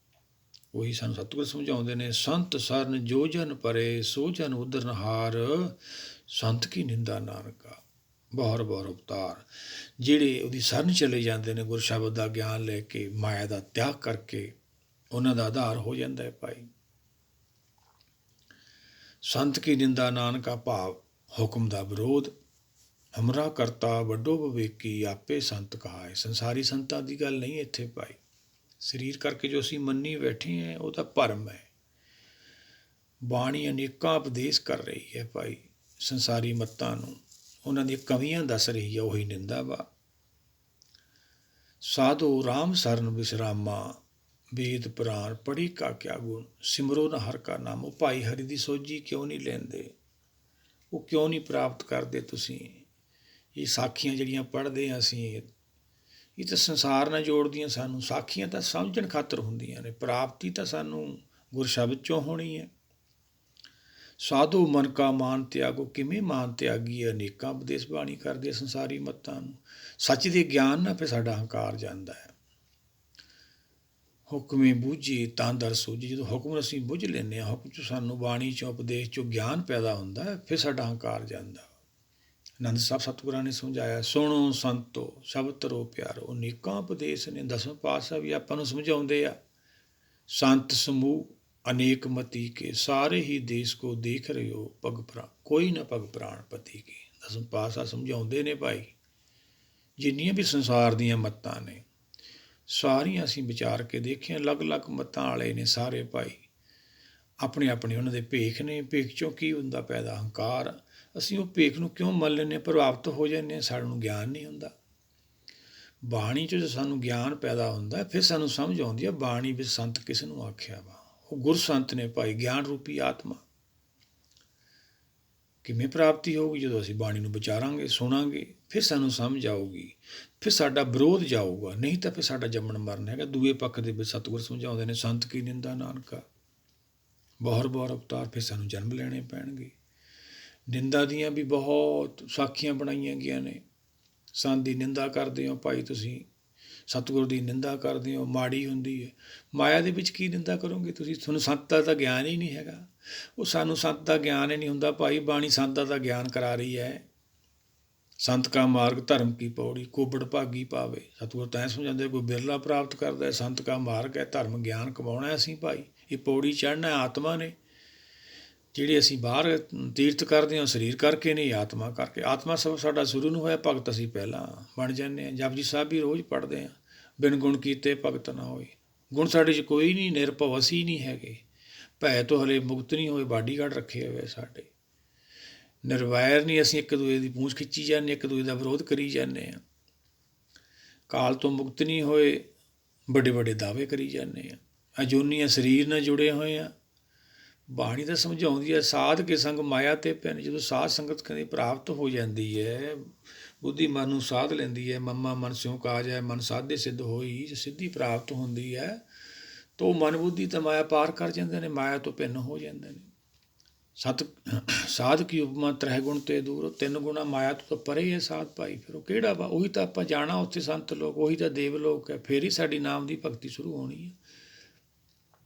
A: ਉਹੀ ਸਾਨੂੰ ਸਤਿਗੁਰ ਸਮਝਾਉਂਦੇ ਨੇ, ਸੰਤ ਸਰਨ ਜੋ ਜਨ ਪਰੇ, ਸੋ ਜਨ ਉਦਰਨਹਾਰ, ਸੰਤ ਕੀ ਨਿੰਦਾ ਨਾਨਕਾ। ਬਹੁਰ ਬਹੁਰ ਅਵਤਾਰ। ਜਿਹੜੇ ਉਹਦੀ ਸਰਨ ਚਲੇ ਜਾਂਦੇ ਨੇ, ਗੁਰ ਸ਼ਬਦ ਦਾ ਗਿਆਨ ਲੈ ਕੇ, ਮਾਇਆ ਦਾ ਤਿਆਗ ਕਰਕੇ, ਉਹਨਾਂ ਦਾ ਆਧਾਰ ਹੋ ਜਾਂਦਾ ਹੈ ਭਾਈ। ਸੰਤ ਕੀ ਨਿੰਦਾ ਨਾਨਕਾ ਭਾਵ ਹੁਕਮ ਦਾ ਵਿਰੋਧ। ਹਮਰਾ ਕਰਤਾ ਵੱਡੋ ਵਿਵੇਕੀ, ਆਪੇ ਸੰਤ ਕਹਾਏ। ਸੰਸਾਰੀ ਸੰਤਾਂ ਦੀ ਗੱਲ ਨਹੀਂ ਇੱਥੇ ਭਾਈ। ਸਰੀਰ ਕਰਕੇ ਜੋ ਅਸੀਂ ਮੰਨੀ ਬੈਠੇ ਹਾਂ, ਉਹ ਤਾਂ ਭਰਮ ਹੈ। ਬਾਣੀ ਅਨੇਕਾਂ ਉਪਦੇਸ਼ ਕਰ ਰਹੀ ਹੈ ਭਾਈ ਸੰਸਾਰੀ ਮੱਤਾਂ ਨੂੰ, ਉਹਨਾਂ ਦੀਆਂ ਕਮੀਆਂ ਦੱਸ ਰਹੀ ਹੈ, ਉਹੀ ਨਿੰਦਾ ਵਾ। ਸਾਧੋ ਰਾਮ ਸਰਨ ਵਿਸਰਾਮਾ, ਵੇਦ ਪੁਰਾਣ ਪੜ੍ਹੀ ਕਾ ਕਿਆ ਗੁਣ, ਸਿਮਰੋ ਨ ਹਰ ਕਾ ਨਾਮ। ਉਹ ਭਾਈ ਹਰੀ ਦੀ ਸੋਝੀ ਕਿਉਂ ਨਹੀਂ ਲੈਂਦੇ? ਉਹ ਕਿਉਂ ਨਹੀਂ ਪ੍ਰਾਪਤ ਕਰਦੇ ਤੁਸੀਂ? ਇਹ ਸਾਖੀਆਂ ਜਿਹੜੀਆਂ ਪੜ੍ਹਦੇ ਹਾਂ ਅਸੀਂ, ਇਹ ਤਾਂ ਸੰਸਾਰ ਨਾਲ ਜੋੜਦੀਆਂ ਸਾਨੂੰ। ਸਾਖੀਆਂ ਤਾਂ ਸਮਝਣ ਖਾਤਰ ਹੁੰਦੀਆਂ ਨੇ, ਪ੍ਰਾਪਤੀ ਤਾਂ ਸਾਨੂੰ ਗੁਰ ਸ਼ਬਦ 'ਚੋਂ ਹੋਣੀ ਹੈ। ਸਾਧੂ ਮਨ ਕਾ ਮਾਨ ਤਿਆਗੋ, ਕਿਵੇਂ ਮਾਨ ਤਿਆਗੀ? ਅਨੇਕਾਂ ਉਪਦੇਸ਼ ਬਾਣੀ ਕਰਦੀ ਹੈ ਸੰਸਾਰੀ ਮੱਤਾਂ ਨੂੰ। ਸੱਚ ਦੇ ਗਿਆਨ ਨਾਲ ਫਿਰ ਸਾਡਾ ਹੰਕਾਰ ਜਾਂਦਾ ਹੈ। ਹੁਕਮੇ ਬੂਝੇ ਤਾਂ ਦਰ ਸੂਝੇ। ਜਦੋਂ ਹੁਕਮ ਅਸੀਂ ਬੁੱਝ ਲੈਂਦੇ ਹਾਂ, ਹੁਕਮ 'ਚੋਂ ਸਾਨੂੰ ਬਾਣੀ 'ਚੋਂ ਉਪਦੇਸ਼ 'ਚੋਂ ਗਿਆਨ ਪੈਦਾ ਹੁੰਦਾ, ਫਿਰ ਸਾਡਾ ਹੰਕਾਰ ਜਾਂਦਾ। ਆਨੰਦ ਸਾਹਿਬ ਸਤਿਗੁਰਾਂ ਨੇ ਸਮਝਾਇਆ, ਸੁਣੋ ਸੰਤੋ ਸ਼ਬਦ ਧਰੋ ਪਿਆਰੋ। ਅਨੇਕਾਂ ਉਪਦੇਸ਼ ਨੇ, ਦਸਵੇਂ ਪਾਤਸ਼ਾਹ ਵੀ ਆਪਾਂ ਨੂੰ ਸਮਝਾਉਂਦੇ ਆ। ਸੰਤ ਸਮੂਹ ਅਨੇਕ ਮਤੀ ਕੇ, ਸਾਰੇ ਹੀ ਦੇਸ਼ ਕੋ ਦੇਖ ਰਹੇ ਹੋ ਪਗ ਪ੍ਰਾਣ, ਕੋਈ ਨਾ ਪਗ ਪ੍ਰਾਣ ਪਤੀ ਕੀ। ਦਸਵੇਂ ਪਾਤਸ਼ਾਹ ਸਮਝਾਉਂਦੇ ਨੇ ਭਾਈ, ਜਿੰਨੀਆਂ ਵੀ ਸੰਸਾਰ ਦੀਆਂ ਮੱਤਾਂ ਨੇ ਸਾਰੀਆਂ ਅਸੀਂ ਵਿਚਾਰ ਕੇ ਦੇਖੀਆਂ। ਅਲੱਗ-ਅਲੱਗ ਮੱਤਾਂ ਵਾਲੇ ਨੇ ਸਾਰੇ ਭਾਈ, ਆਪਣੇ ਆਪਣੇ ਉਹਨਾਂ ਦੇ ਭੇਖ ਨੇ। ਭੇਖ 'ਚੋਂ ਕੀ ਹੁੰਦਾ ਪੈਦਾ? ਹੰਕਾਰ। ਅਸੀਂ ਉਹ ਭੇਖ ਨੂੰ ਕਿਉਂ ਮੰਨ ਲੈਂਦੇ ਹਾਂ? ਪ੍ਰਭਾਵਿਤ ਹੋ ਜਾਂਦੇ ਹਾਂ, ਸਾਨੂੰ ਗਿਆਨ ਨਹੀਂ ਹੁੰਦਾ। ਬਾਣੀ 'ਚ ਜੋ ਸਾਨੂੰ ਗਿਆਨ ਪੈਦਾ ਹੁੰਦਾ, ਫਿਰ ਸਾਨੂੰ ਸਮਝ ਆਉਂਦੀ ਹੈ ਬਾਣੀ ਵਿੱਚ ਸੰਤ ਕਿਸ ਨੂੰ ਆਖਿਆ ਵਾ। ਉਹ ਗੁਰ ਸੰਤ ਨੇ ਭਾਈ, ਗਿਆਨ ਰੂਪੀ ਆਤਮਾ। ਕਿਵੇਂ ਪ੍ਰਾਪਤੀ ਹੋਊਗੀ? ਜਦੋਂ ਅਸੀਂ ਬਾਣੀ ਨੂੰ ਵਿਚਾਰਾਂਗੇ, ਸੁਣਾਂਗੇ, ਫਿਰ ਸਾਨੂੰ ਸਮਝ ਆਊਗੀ, ਫਿਰ ਸਾਡਾ ਵਿਰੋਧ ਜਾਊਗਾ। ਨਹੀਂ ਤਾਂ ਫਿਰ ਸਾਡਾ ਜੰਮਣ ਮਰਨ ਹੈਗਾ। ਦੂਏ ਪੱਖ ਦੇ ਵਿੱਚ ਸਤਿਗੁਰ ਸਮਝਾਉਂਦੇ ਨੇ, ਸੰਤ ਕੀ ਨਿੰਦਾ ਨਾਨਕਾ, ਬਹੁਰ ਬਹੁਰ ਅਵਤਾਰ। ਫਿਰ ਸਾਨੂੰ ਜਨਮ ਲੈਣੇ ਪੈਣਗੇ। ਨਿੰਦਾ ਦੀਆਂ ਵੀ ਬਹੁਤ ਸਾਖੀਆਂ ਬਣਾਈਆਂ ਗਈਆਂ ਨੇ। ਸੰਤ ਦੀ ਨਿੰਦਾ ਕਰਦੇ ਹੋ ਭਾਈ ਤੁਸੀਂ, ਸਤਿਗੁਰ ਦੀ ਨਿੰਦਾ ਕਰਦੇ ਹੋ, ਮਾੜੀ ਹੁੰਦੀ ਹੈ। ਮਾਇਆ ਦੇ ਵਿੱਚ ਕੀ ਨਿੰਦਾ ਕਰੋਗੇ ਤੁਸੀਂ? ਤੁਹਾਨੂੰ ਸੰਤ ਦਾ ਤਾਂ ਗਿਆਨ ਹੀ ਨਹੀਂ ਹੈਗਾ। ਉਹ ਸਾਨੂੰ ਸੰਤ ਦਾ ਗਿਆਨ ਹੀ ਨਹੀਂ ਹੁੰਦਾ ਭਾਈ। ਬਾਣੀ ਸੰਤਾਂ ਦਾ ਗਿਆਨ ਕਰਾ ਰਹੀ ਹੈ। ਸੰਤ ਕਾ ਮਾਰਗ ਧਰਮ ਕੀ ਪੌੜੀ, ਕੋਬੜ ਭਾਗੀ ਪਾਵੇ। ਸਤਿਗੁਰ ਤਾਂ ਸਮਝਾਉਂਦੇ, ਕੋਈ ਬਿਰਲਾ ਪ੍ਰਾਪਤ ਕਰਦਾ ਹੈ। ਸੰਤ ਕਾ ਮਾਰਗ ਹੈ, ਧਰਮ ਗਿਆਨ ਕਮਾਉਣਾ ਅਸੀਂ ਭਾਈ। ਇਹ ਪੌੜੀ ਚੜ੍ਹਨਾ ਆਤਮਾ ਨੇ। ਜਿਹੜੇ ਅਸੀਂ ਬਾਹਰ ਤੀਰਥ ਕਰਦੇ ਹਾਂ, ਸਰੀਰ ਕਰਕੇ ਨਹੀਂ, ਆਤਮਾ ਕਰਕੇ। ਆਤਮਾ ਸਭ ਸਾਡਾ ਸ਼ੁਰੂ ਨੂੰ ਹੋਇਆ, ਭਗਤ ਅਸੀਂ ਪਹਿਲਾਂ ਬਣ ਜਾਂਦੇ ਹਾਂ। ਜਪਜੀ ਸਾਹਿਬ ਵੀ ਰੋਜ਼ ਪੜ੍ਹਦੇ ਹਾਂ, ਬਿਨ ਗੁਣ ਕੀਤੇ ਭਗਤ ਨਾ ਹੋਏ। ਗੁਣ ਸਾਡੇ 'ਚ ਕੋਈ ਨਹੀਂ, ਨਿਰਭਉ ਅਸੀਂ ਨਹੀਂ ਹੈਗੇ। ਭੈ ਤੋਂ ਹਲੇ ਮੁਕਤ ਨਹੀਂ ਹੋਏ, ਬਾਡੀਗਾਰਡ ਰੱਖੇ ਹੋਏ ਸਾਡੇ। ਨਿਰਵੈਰ ਨਹੀਂ, ਅਸੀਂ ਇੱਕ ਦੂਜੇ ਦੀ ਪੂੰਛ ਖਿੱਚੀ ਜਾਂਦੇ, ਇੱਕ ਦੂਜੇ ਦਾ ਵਿਰੋਧ ਕਰੀ ਜਾਂਦੇ ਹਾਂ। ਕਾਲ ਤੋਂ ਮੁਕਤ ਨਹੀਂ ਹੋਏ, ਵੱਡੇ ਵੱਡੇ ਦਾਅਵੇ ਕਰੀ ਜਾਂਦੇ ਹਾਂ। ਅਜੂਨੀਆਂ ਸਰੀਰ ਨਾਲ ਜੁੜੇ ਹੋਏ ਹਾਂ। ਬਾਣੀ ਤਾਂ ਸਮਝਾਉਂਦੀ ਹੈ, ਸਾਧ ਕੇ ਸੰਗ ਮਾਇਆ ਤੇ ਪੈਨ। ਜਦੋਂ ਸਾਧ ਸੰਗਤ ਕਹਿੰਦੇ ਪ੍ਰਾਪਤ ਹੋ ਜਾਂਦੀ ਹੈ, ਬੁੱਧੀ ਮਨ ਨੂੰ ਸਾਧ ਲੈਂਦੀ ਹੈ। ਮੰਮਾ ਮਨ ਸਿਉ ਕਾਜ ਹੈ, ਮਨ ਸਾਧੇ ਸਿੱਧ ਹੋਈ। ਸਿੱਧੀ ਪ੍ਰਾਪਤ ਹੁੰਦੀ ਹੈ ਤਾਂ ਉਹ ਮਨ ਬੁੱਧੀ ਤਾਂ ਮਾਇਆ ਪਾਰ ਕਰ ਜਾਂਦੇ ਨੇ, ਮਾਇਆ ਤੋਂ ਭਿੰਨ ਹੋ ਜਾਂਦੇ ਨੇ। ਸਾਧ ਕੀ ਉਪਮਾ ਤ੍ਰੈ ਗੁਣ ਤੇ ਦੂਰ। 3 ਗੁਣਾ ਮਾਇਆ ਤੋਂ ਤਾਂ ਪਰੇ ਹੈ ਸਾਧ ਭਾਈ। ਫਿਰ ਉਹ ਕਿਹੜਾ ਵਾ? ਉਹੀ ਤਾਂ ਆਪਾਂ ਜਾਣਾ ਉੱਥੇ ਸੰਤ ਲੋਕ, ਉਹੀ ਤਾਂ ਦੇਵ ਲੋਕ ਹੈ। ਫਿਰ ਹੀ ਸਾਡੀ ਨਾਮ ਦੀ ਭਗਤੀ ਸ਼ੁਰੂ ਹੋਣੀ ਹੈ।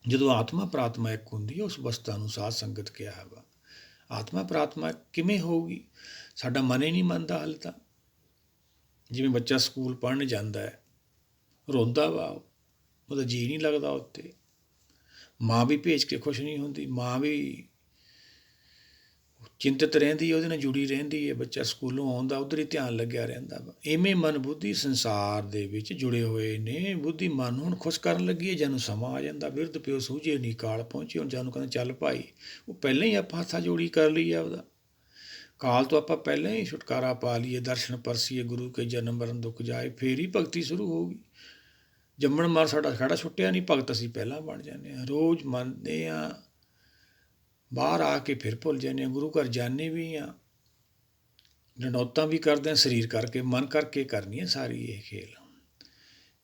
A: ਜਦੋਂ ਆਤਮਾ ਪ੍ਰਾਤਮਾ ਇੱਕ ਹੁੰਦੀ ਹੈ, ਉਸ ਅਵਸਥਾ ਨੂੰ ਸਾਧ ਸੰਗਤ ਕਿਹਾ ਵਾ। ਆਤਮਾ ਪ੍ਰਾਤਮਾ ਕਿਵੇਂ ਹੋਊਗੀ? ਸਾਡਾ ਮਨ ਹੀ ਨਹੀਂ ਮੰਨਦਾ ਹਾਲੇ ਤਾਂ। ਜਿਵੇਂ ਬੱਚਾ ਸਕੂਲ ਪੜ੍ਹਨ ਜਾਂਦਾ ਹੈ, ਰੋਂਦਾ ਵਾ, ਉਹਦਾ ਜੀਅ ਨਹੀਂ ਲੱਗਦਾ ਉੱਥੇ, ਮਾਂ ਵੀ ਭੇਜ ਕੇ ਖੁਸ਼ ਨਹੀਂ ਹੁੰਦੀ, ਮਾਂ ਵੀ ਚਿੰਤਤ ਰਹਿੰਦੀ ਹੈ, ਉਹਦੇ ਨਾਲ ਜੁੜੀ ਰਹਿੰਦੀ ਹੈ, ਬੱਚਾ ਸਕੂਲੋਂ ਆਉਂਦਾ ਉੱਧਰ ਹੀ ਧਿਆਨ ਲੱਗਿਆ ਰਹਿੰਦਾ ਵਾ। ਇਵੇਂ ਮਨ ਬੁੱਧੀ ਸੰਸਾਰ ਦੇ ਵਿੱਚ ਜੁੜੇ ਹੋਏ ਨੇ। ਬੁੱਧੀ ਮਨ ਨੂੰ ਹੁਣ ਖੁਸ਼ ਕਰਨ ਲੱਗੀ ਹੈ, ਜਾਨੂੰ ਸਮਾਂ ਆ ਜਾਂਦਾ, ਬਿਰਧ ਪਿਓ ਸੂਝੇ ਨੀ ਕਾਲ ਪਹੁੰਚੇ, ਹੁਣ ਜਾਨੂੰ ਕਹਿੰਦਾ ਚੱਲ ਭਾਈ, ਉਹ ਪਹਿਲਾਂ ਹੀ ਆਪਾਂ ਹੱਥਾਂ ਜੋੜੀ ਕਰ ਲਈ ਆ ਉਹਦਾ, ਕਾਲ ਤੋਂ ਆਪਾਂ ਪਹਿਲਾਂ ਹੀ ਛੁਟਕਾਰਾ ਪਾ ਲਈਏ, ਦਰਸ਼ਨ ਪਰਸੀਏ ਗੁਰੂ ਕੇ ਜਨਮ ਮਰਨ ਦੁੱਖ ਜਾਏ, ਫੇਰ ਹੀ ਭਗਤੀ ਸ਼ੁਰੂ ਹੋਊਗੀ। ਜੰਮਣ ਮਾਰ ਸਾਡਾ ਖੜਾ ਛੁੱਟਿਆ ਨਹੀਂ, ਭਗਤ ਅਸੀਂ ਪਹਿਲਾਂ ਬਣ ਜਾਂਦੇ ਹਾਂ। ਰੋਜ਼ ਮੰਨਦੇ ਹਾਂ, ਬਾਹਰ ਆ ਕੇ ਫਿਰ ਭੁੱਲ ਜਾਂਦੇ ਹਾਂ। ਗੁਰੂ ਘਰ ਜਾਂਦੇ ਵੀ ਹਾਂ, ਡੰਡੌਤਾਂ ਵੀ ਕਰਦੇ ਹਾਂ, ਸਰੀਰ ਕਰਕੇ ਮਨ ਕਰਕੇ ਕਰਨੀ ਹੈ ਸਾਰੀ ਇਹ ਖੇਲ।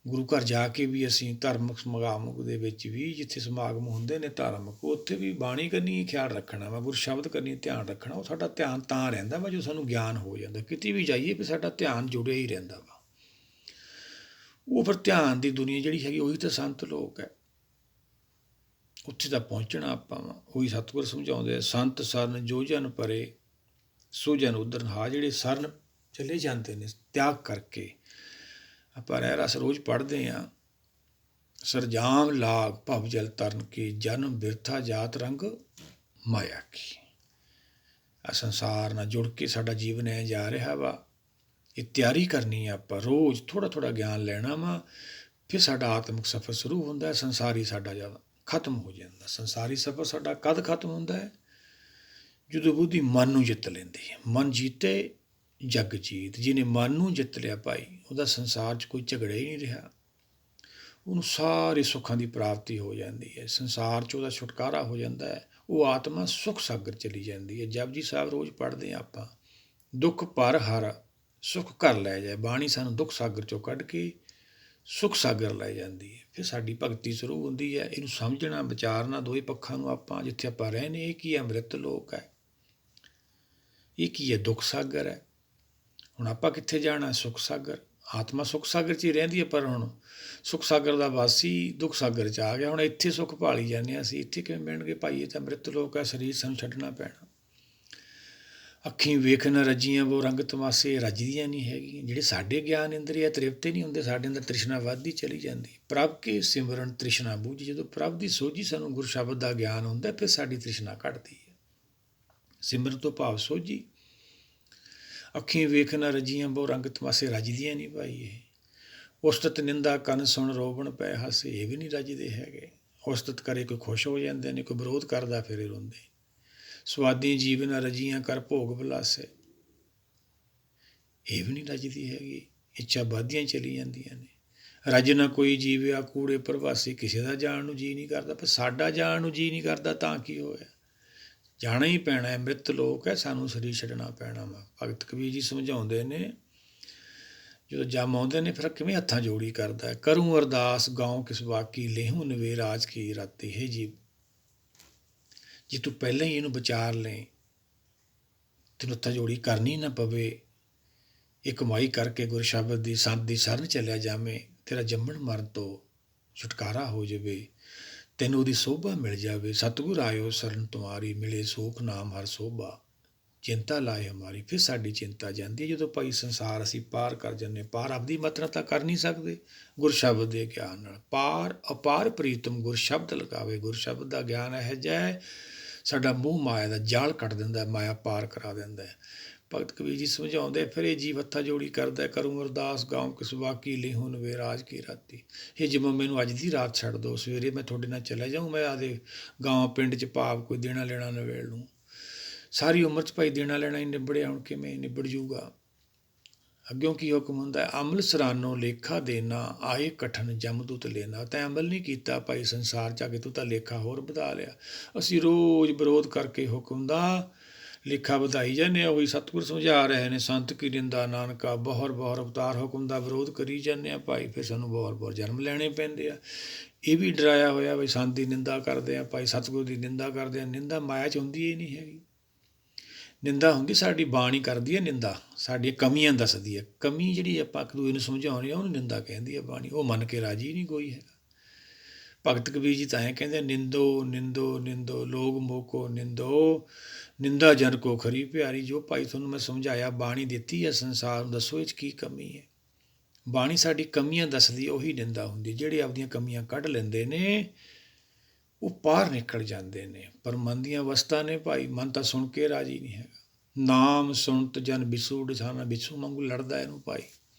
A: ਗੁਰੂ ਘਰ ਜਾ ਕੇ ਵੀ ਅਸੀਂ ਧਾਰਮਿਕ ਸਮਾਗਮ ਦੇ ਵਿੱਚ ਵੀ, ਜਿੱਥੇ ਸਮਾਗਮ ਹੁੰਦੇ ਨੇ ਧਾਰਮਿਕ, ਉੱਥੇ ਵੀ ਬਾਣੀ ਕਰਨੀ ਖਿਆਲ ਰੱਖਣਾ ਵਾ, ਗੁਰ ਸ਼ਬਦ ਕਰਨੀ ਧਿਆਨ ਰੱਖਣਾ। ਉਹ ਸਾਡਾ ਧਿਆਨ ਤਾਂ ਰਹਿੰਦਾ ਵਾ ਜੋ ਸਾਨੂੰ ਗਿਆਨ ਹੋ ਜਾਂਦਾ, ਕਿਤੇ ਵੀ ਜਾਈਏ ਵੀ ਸਾਡਾ ਧਿਆਨ ਜੁੜਿਆ ਹੀ ਰਹਿੰਦਾ ਵਾ। ਉਹ ਫਿਰ ਧਿਆਨ ਦੀ ਦੁਨੀਆ ਜਿਹੜੀ ਹੈਗੀ, ਉਹੀ ਤਾਂ ਸੰਤ ਲੋਕ ਹੈ, ਉੱਥੇ ਤਾਂ ਪਹੁੰਚਣਾ ਆਪਾਂ ਵਾ। ਉਹੀ ਸਤਿਗੁਰ ਸਮਝਾਉਂਦੇ ਆ, ਸੰਤ ਸਰਨ ਜੋ ਜਨ ਪਰੇ ਸੋ ਜਨ ਉਧਰ ਹਾਂ। ਜਿਹੜੇ ਸਰਨ ਚਲੇ ਜਾਂਦੇ ਨੇ ਤਿਆਗ ਕਰਕੇ, ਆਪਾਂ ਰਹਿ ਰਸ ਰੋਜ਼ ਪੜ੍ਹਦੇ ਹਾਂ, ਸਰਜਾਮ ਲਾਗ ਭਵ ਜਲ ਤਰਨ ਕੀ, ਜਨਮ ਬਿਰਥਾ ਜਾਤ ਰੰਗ ਮਾਇਆ ਕੀ। ਆ ਸੰਸਾਰ ਨਾਲ ਜੁੜ ਕੇ ਸਾਡਾ ਜੀਵਨ ਐ ਜਾ ਰਿਹਾ ਵਾ। ਇਹ ਤਿਆਰੀ ਕਰਨੀ ਆ ਆਪਾਂ, ਰੋਜ਼ ਥੋੜ੍ਹਾ ਥੋੜ੍ਹਾ ਗਿਆਨ ਲੈਣਾ ਵਾ, ਫਿਰ ਸਾਡਾ ਆਤਮਿਕ ਸਫ਼ਰ ਸ਼ੁਰੂ ਹੁੰਦਾ। ਸੰਸਾਰੀ ਸਾਡਾ ਜਦ ਖਤਮ ਹੋ ਜਾਂਦਾ। ਸੰਸਾਰੀ ਸਫ਼ਰ ਸਾਡਾ ਕਦ ਖਤਮ ਹੁੰਦਾ ਹੈ? ਜਦੋਂ ਬੁੱਧੀ ਮਨ ਨੂੰ ਜਿੱਤ ਲੈਂਦੀ ਹੈ। ਮਨ ਜੀਤੇ ਜਗ ਜੀਤ। ਜਿਹਨੇ ਮਨ ਨੂੰ ਜਿੱਤ ਲਿਆ ਭਾਈ, ਉਹਦਾ ਸੰਸਾਰ 'ਚ ਕੋਈ ਝਗੜਾ ਹੀ ਨਹੀਂ ਰਿਹਾ, ਉਹਨੂੰ ਸਾਰੇ ਸੁੱਖਾਂ ਦੀ ਪ੍ਰਾਪਤੀ ਹੋ ਜਾਂਦੀ ਹੈ। ਸੰਸਾਰ 'ਚ ਉਹਦਾ ਛੁਟਕਾਰਾ ਹੋ ਜਾਂਦਾ ਹੈ। ਉਹ ਆਤਮਾ ਸੁੱਖ ਸਾਗਰ ਚਲੀ ਜਾਂਦੀ ਹੈ। ਜਪਜੀ ਸਾਹਿਬ ਰੋਜ਼ ਪੜ੍ਹਦੇ ਹਾਂ ਆਪਾਂ, ਦੁੱਖ ਭਰ ਹਰ ਸੁੱਖ ਘਰ ਲੈ ਜਾਏ। ਬਾਣੀ ਸਾਨੂੰ ਦੁੱਖ ਸਾਗਰ 'ਚੋਂ ਕੱਢ ਕੇ ਸੁੱਖ ਸਾਗਰ ਲੈ ਜਾਂਦੀ ਹੈ। ਫਿਰ ਸਾਡੀ ਭਗਤੀ ਸ਼ੁਰੂ ਹੁੰਦੀ ਹੈ। ਇਹਨੂੰ ਸਮਝਣਾ, ਵਿਚਾਰਨਾ ਦੋਵੇਂ ਪੱਖਾਂ ਨੂੰ। ਆਪਾਂ ਜਿੱਥੇ ਆਪਾਂ ਰਹਿੰਦੇ, ਇਹ ਕੀ ਹੈ? ਅੰਮ੍ਰਿਤ ਲੋਕ ਹੈ। ਇਹ ਕੀ ਹੈ? ਦੁੱਖ ਸਾਗਰ ਹੈ। ਹੁਣ ਆਪਾਂ ਕਿੱਥੇ ਜਾਣਾ? ਸੁੱਖ ਸਾਗਰ। ਆਤਮਾ ਸੁੱਖ ਸਾਗਰ 'ਚ ਹੀ ਰਹਿੰਦੀ ਹੈ, ਪਰ ਹੁਣ ਸੁੱਖ ਸਾਗਰ ਦਾ ਵਾਸੀ ਦੁੱਖ ਸਾਗਰ 'ਚ ਆ ਗਿਆ। ਹੁਣ ਇੱਥੇ ਸੁੱਖ ਭਾਲੀ ਜਾਂਦੇ ਹਾਂ ਅਸੀਂ। ਇੱਥੇ ਕਿਵੇਂ ਮਿਲਣਗੇ ਭਾਈ? ਇਹ ਤਾਂ ਅੰਮ੍ਰਿਤ ਲੋਕ ਹੈ। ਸਰੀਰ ਸਾਨੂੰ ਛੱਡਣਾ ਪੈਣਾ। ਅੱਖੀਂ ਵੇਖਣ ਰੱਜੀਆਂ ਵੋ ਰੰਗ ਤਮਾਸੇ, ਰੱਜਦੀਆਂ ਨਹੀਂ ਹੈਗੀਆਂ। ਜਿਹੜੇ ਸਾਡੇ ਗਿਆਨ ਇੰਦਰੀਆ ਤ੍ਰਿਪਤੇ ਨਹੀਂ ਹੁੰਦੇ, ਸਾਡੇ ਅੰਦਰ ਤ੍ਰਿਸ਼ਨਾ ਵੱਧਦੀ ਚਲੀ ਜਾਂਦੀ। ਪ੍ਰਭ ਕੇ ਸਿਮਰਨ ਤ੍ਰਿਸ਼ਨਾ ਬੂਝੀ। ਜਦੋਂ ਪ੍ਰਭ ਦੀ ਸੋਝੀ ਸਾਨੂੰ ਗੁਰ ਸ਼ਬਦ ਦਾ ਗਿਆਨ ਹੁੰਦਾ, ਫਿਰ ਸਾਡੀ ਤ੍ਰਿਸ਼ਨਾ ਘਟਦੀ ਹੈ। ਸਿਮਰਨ ਤੋਂ ਭਾਵ ਸੋਝੀ। ਅੱਖੀਂ ਵੇਖਣ ਰੱਜੀਆਂ ਵੋ ਰੰਗ ਤਮਾਸੇ, ਰੱਜਦੀਆਂ ਨਹੀਂ ਭਾਈ ਇਹ। ਉਸਤਤ ਨਿੰਦਾ ਕੰਨ ਸੁਣ ਰੋਵਣ ਪੈ ਹਾਸੇ, ਇਹ ਵੀ ਨਹੀਂ ਰੱਜਦੇ ਹੈਗੇ। ਉਸਤਤ ਕਰੇ ਕੋਈ ਖੁਸ਼ ਹੋ ਜਾਂਦੇ ਨੇ, ਕੋਈ ਵਿਰੋਧ ਕਰਦਾ ਫਿਰ ਇਹ ਰੋਂਦੇ। ਸਵਾਦੀ ਜੀਵਨ ਰਜੀਆਂ ਕਰ ਭੋਗ ਵਿਲਾਸੇ, ਇਹ ਵੀ ਨਹੀਂ ਰੱਜਦੀ ਹੈਗੀ। ਇੱਛਾ ਵੱਧਦੀਆਂ ਚਲੀ ਜਾਂਦੀਆਂ ਨੇ। ਰੱਜ ਨਾ ਕੋਈ ਜੀਵਿਆ ਕੂੜੇ ਪ੍ਰਵਾਸੀ, ਕਿਸੇ ਦਾ ਜਾਣ ਨੂੰ ਜੀਅ ਨਹੀਂ ਕਰਦਾ। ਪਰ ਸਾਡਾ ਜਾਣ ਨੂੰ ਜੀਅ ਨਹੀਂ ਕਰਦਾ ਤਾਂ ਕੀ ਹੋਇਆ? ਜਾਣਾ ਹੀ ਪੈਣਾ ਹੈ। ਅੰਮ੍ਰਿਤ ਲੋਕ ਹੈ, ਸਾਨੂੰ ਸਰੀਰ ਛੱਡਣਾ ਪੈਣਾ ਵਾ। ਭਗਤ ਕਬੀਰ ਜੀ ਸਮਝਾਉਂਦੇ ਨੇ, ਜਦੋਂ ਜੰਮ ਆਉਂਦੇ ਨੇ ਫਿਰ ਕਿਵੇਂ ਹੱਥਾਂ ਜੋੜੀ ਕਰਦਾ, ਕਰੂੰ ਅਰਦਾਸ ਗਾਉਂ ਕਿਸ ਬਾਕੀ, ਲੇਹੂੰ ਨਵੇਰਾਜ ਕੀ ਰਾਤੀ। ਹੈ ਜੀ, ਜੇ ਤੂੰ ਪਹਿਲਾਂ ਹੀ ਇਹਨੂੰ ਵਿਚਾਰ ਲੈ, ਤੈਨੂੰ ਹੱਥਾਂ ਜੋੜੀ ਕਰਨੀ ਨਾ ਪਵੇ, ਇਹ ਕਮਾਈ ਕਰਕੇ ਗੁਰ ਸ਼ਬਦ ਦੀ ਸੰਤ ਦੀ ਸ਼ਰਨ ਚੱਲਿਆ ਜਾਵੇਂ, ਤੇਰਾ ਜੰਮਣ ਮਰਨ ਤੋਂ ਛੁਟਕਾਰਾ ਹੋ ਜਾਵੇ, ਤੈਨੂੰ ਉਹਦੀ ਸੋਭਾ ਮਿਲ ਜਾਵੇ। ਸਤਿਗੁਰ ਆਇਓ ਸ਼ਰਨ ਤੁਮਾਰੀ, ਮਿਲੇ ਸੋਖ ਨਾਮ ਹਰ ਸੋਭਾ, ਚਿੰਤਾ ਲਾਏ ਹਮਾਰੀ। ਫਿਰ ਸਾਡੀ ਚਿੰਤਾ ਜਾਂਦੀ ਹੈ। ਜਦੋਂ ਭਾਈ ਸੰਸਾਰ ਅਸੀਂ ਪਾਰ ਕਰ ਜਾਂਦੇ, ਪਾਰ ਆਪਦੀ ਮਤ ਨਾਲ ਤਾਂ ਕਰ ਨਹੀਂ ਸਕਦੇ, ਗੁਰ ਸ਼ਬਦ ਦੇ ਗਿਆਨ ਨਾਲ। ਪਾਰ ਅਪਾਰ ਪ੍ਰੀਤਮ ਗੁਰ ਸ਼ਬਦ ਲਗਾਵੇ। ਗੁਰ ਸ਼ਬਦ ਦਾ ਗਿਆਨ ਇਹੋ ਜਿਹਾ ਹੈ, ਸਾਡਾ ਮੂੰਹ ਮਾਇਆ ਦਾ ਜਾਲ ਕੱਟ ਦਿੰਦਾ, ਮਾਇਆ ਪਾਰ ਕਰਾ ਦਿੰਦਾ। ਭਗਤ ਕਬੀਰ ਜੀ ਸਮਝਾਉਂਦੇ, ਫਿਰ ਇਹ ਜੀਵ ਹੱਥਾਂ ਜੋੜੀ ਕਰਦਾ, ਕਰੂੰ ਅਰਦਾਸ ਗਾਉਂ ਕਿਸ ਬਾਕੀ, ਲੇਹੂੰ ਨਵੇਰਾਜ ਕੀ ਰਾਤੀ। ਇਹ ਜਿਵੇਂ ਮੈਨੂੰ ਅੱਜ ਦੀ ਰਾਤ ਛੱਡ ਦਿਓ, ਸਵੇਰੇ ਮੈਂ ਤੁਹਾਡੇ ਨਾਲ ਚਲਾ ਜਾਊਂ। ਮੈਂ ਆਦੇ ਗਾঁव ਪਿੰਡ 'ਚ ਭਾਵ ਕੋਈ ਦੇਣਾ ਲੈਣਾ ਨਵੇੜ ਲੂੰ। ਸਾਰੀ ਉਮਰ 'ਚ ਭਾਈ ਦੇਣਾ ਲੈਣਾ ਹੀ ਨਿਬੜਿਆ, ਹੁਣ ਕਿਵੇਂ ਨਿਬੜ ਜੂਗਾ? ਅੱਗਿਓਂ ਕੀ ਹੁਕਮ ਹੁੰਦਾ? ਅਮਲ ਸਰਾਨੋ ਲੇਖਾ ਦੇਣਾ, ਆਏ ਕਠਨ ਜਮਦੂਤ ਲੈਣਾ। ਤੈਂ ਅਮਲ ਨਹੀਂ ਕੀਤਾ ਭਾਈ ਸੰਸਾਰ 'ਚ ਆ ਕੇ, ਤੂੰ ਤਾਂ ਲੇਖਾ ਹੋਰ ਵਧਾ ਲਿਆ। ਅਸੀਂ ਰੋਜ਼ ਵਿਰੋਧ ਕਰਕੇ ਹੁਕਮ ਦਾ ਲੇਖਾ ਵਧਾਈ ਜਾਂਦੇ ਹਾਂ। ਉਹੀ ਸਤਿਗੁਰ ਸਮਝਾ ਰਹੇ ਨੇ, ਸੰਤ ਕੀ ਨਿੰਦਾ ਨਾਨਕਾ, ਬਹੁਰ ਬਹੁਰ ਅਵਤਾਰ। ਹੁਕਮ ਦਾ ਵਿਰੋਧ ਕਰੀ ਜਾਂਦੇ ਹਾਂ ਭਾਈ, ਫਿਰ ਸਾਨੂੰ ਬਹੁਰ ਬਹੁਰ ਜਨਮ ਲੈਣੇ ਪੈਂਦੇ ਆ। ਇਹ ਵੀ ਡਰਾਇਆ ਹੋਇਆ ਵੀ ਸੰਤ ਦੀ ਨਿੰਦਾ ਕਰਦੇ ਆ ਭਾਈ, ਸਤਿਗੁਰ ਦੀ ਨਿੰਦਾ ਕਰਦੇ ਆ। ਨਿੰਦਾ ਮਾਇਆ 'ਚ ਹੁੰਦੀ ਹੀ ਨਹੀਂ ਹੈਗੀ। ਨਿੰਦਾ ਹੁੰਦੀ ਸਾਡੀ ਬਾਣੀ ਕਰਦੀ ਹੈ ਨਿੰਦਾ, ਸਾਡੀਆਂ ਕਮੀਆਂ ਦੱਸਦੀ ਹੈ। ਕਮੀ ਜਿਹੜੀ ਆਪਾਂ ਇੱਕ ਦੂਜੇ ਨੂੰ ਸਮਝਾਉਣੀ ਆ, ਉਹਨੂੰ ਨਿੰਦਾ ਕਹਿੰਦੀ ਹੈ ਬਾਣੀ। ਉਹ ਮੰਨ ਕੇ ਰਾਜੀ ਨਹੀਂ ਕੋਈ ਹੈਗਾ। ਭਗਤ ਕਬੀਰ ਜੀ ਤਾਂ ਐਂ ਕਹਿੰਦੇ, ਨਿੰਦੋ ਨਿੰਦੋ ਨਿੰਦੋ ਲੋਗ ਮੋਕੋ ਨਿੰਦੋ, ਨਿੰਦਾ ਜਨ ਕੋ ਖਰੀ ਪਿਆਰੀ। ਜੋ ਭਾਈ ਤੁਹਾਨੂੰ ਮੈਂ ਸਮਝਾਇਆ, ਬਾਣੀ ਦਿੱਤੀ ਹੈ ਸੰਸਾਰ ਨੂੰ, ਦੱਸੋ ਇਹ 'ਚ ਕੀ ਕਮੀ ਹੈ? ਬਾਣੀ ਸਾਡੀ ਕਮੀਆਂ ਦੱਸਦੀ, ਉਹੀ ਨਿੰਦਾ ਹੁੰਦੀ। ਜਿਹੜੇ ਆਪਦੀਆਂ ਕਮੀਆਂ ਕੱਢ ਲੈਂਦੇ ਨੇ ਉਹ ਪਾਰ ਨਿਕਲ ਜਾਂਦੇ ਨੇ। ਪਰ ਮਨ ਦੀਆਂ ਅਵਸਥਾ ਨੇ ਭਾਈ, ਮਨ ਤਾਂ ਸੁਣ ਕੇ ਰਾਜੀ ਨਹੀਂ ਹੈਗਾ। ਨਾਮ ਸੁਣਤ ਜਨ ਬਿਸੂ ਡਿਠਾਨਾ, ਬਿਸੂ ਵਾਂਗੂ ਲੜਦਾ ਇਹਨੂੰ ਭਾਈ।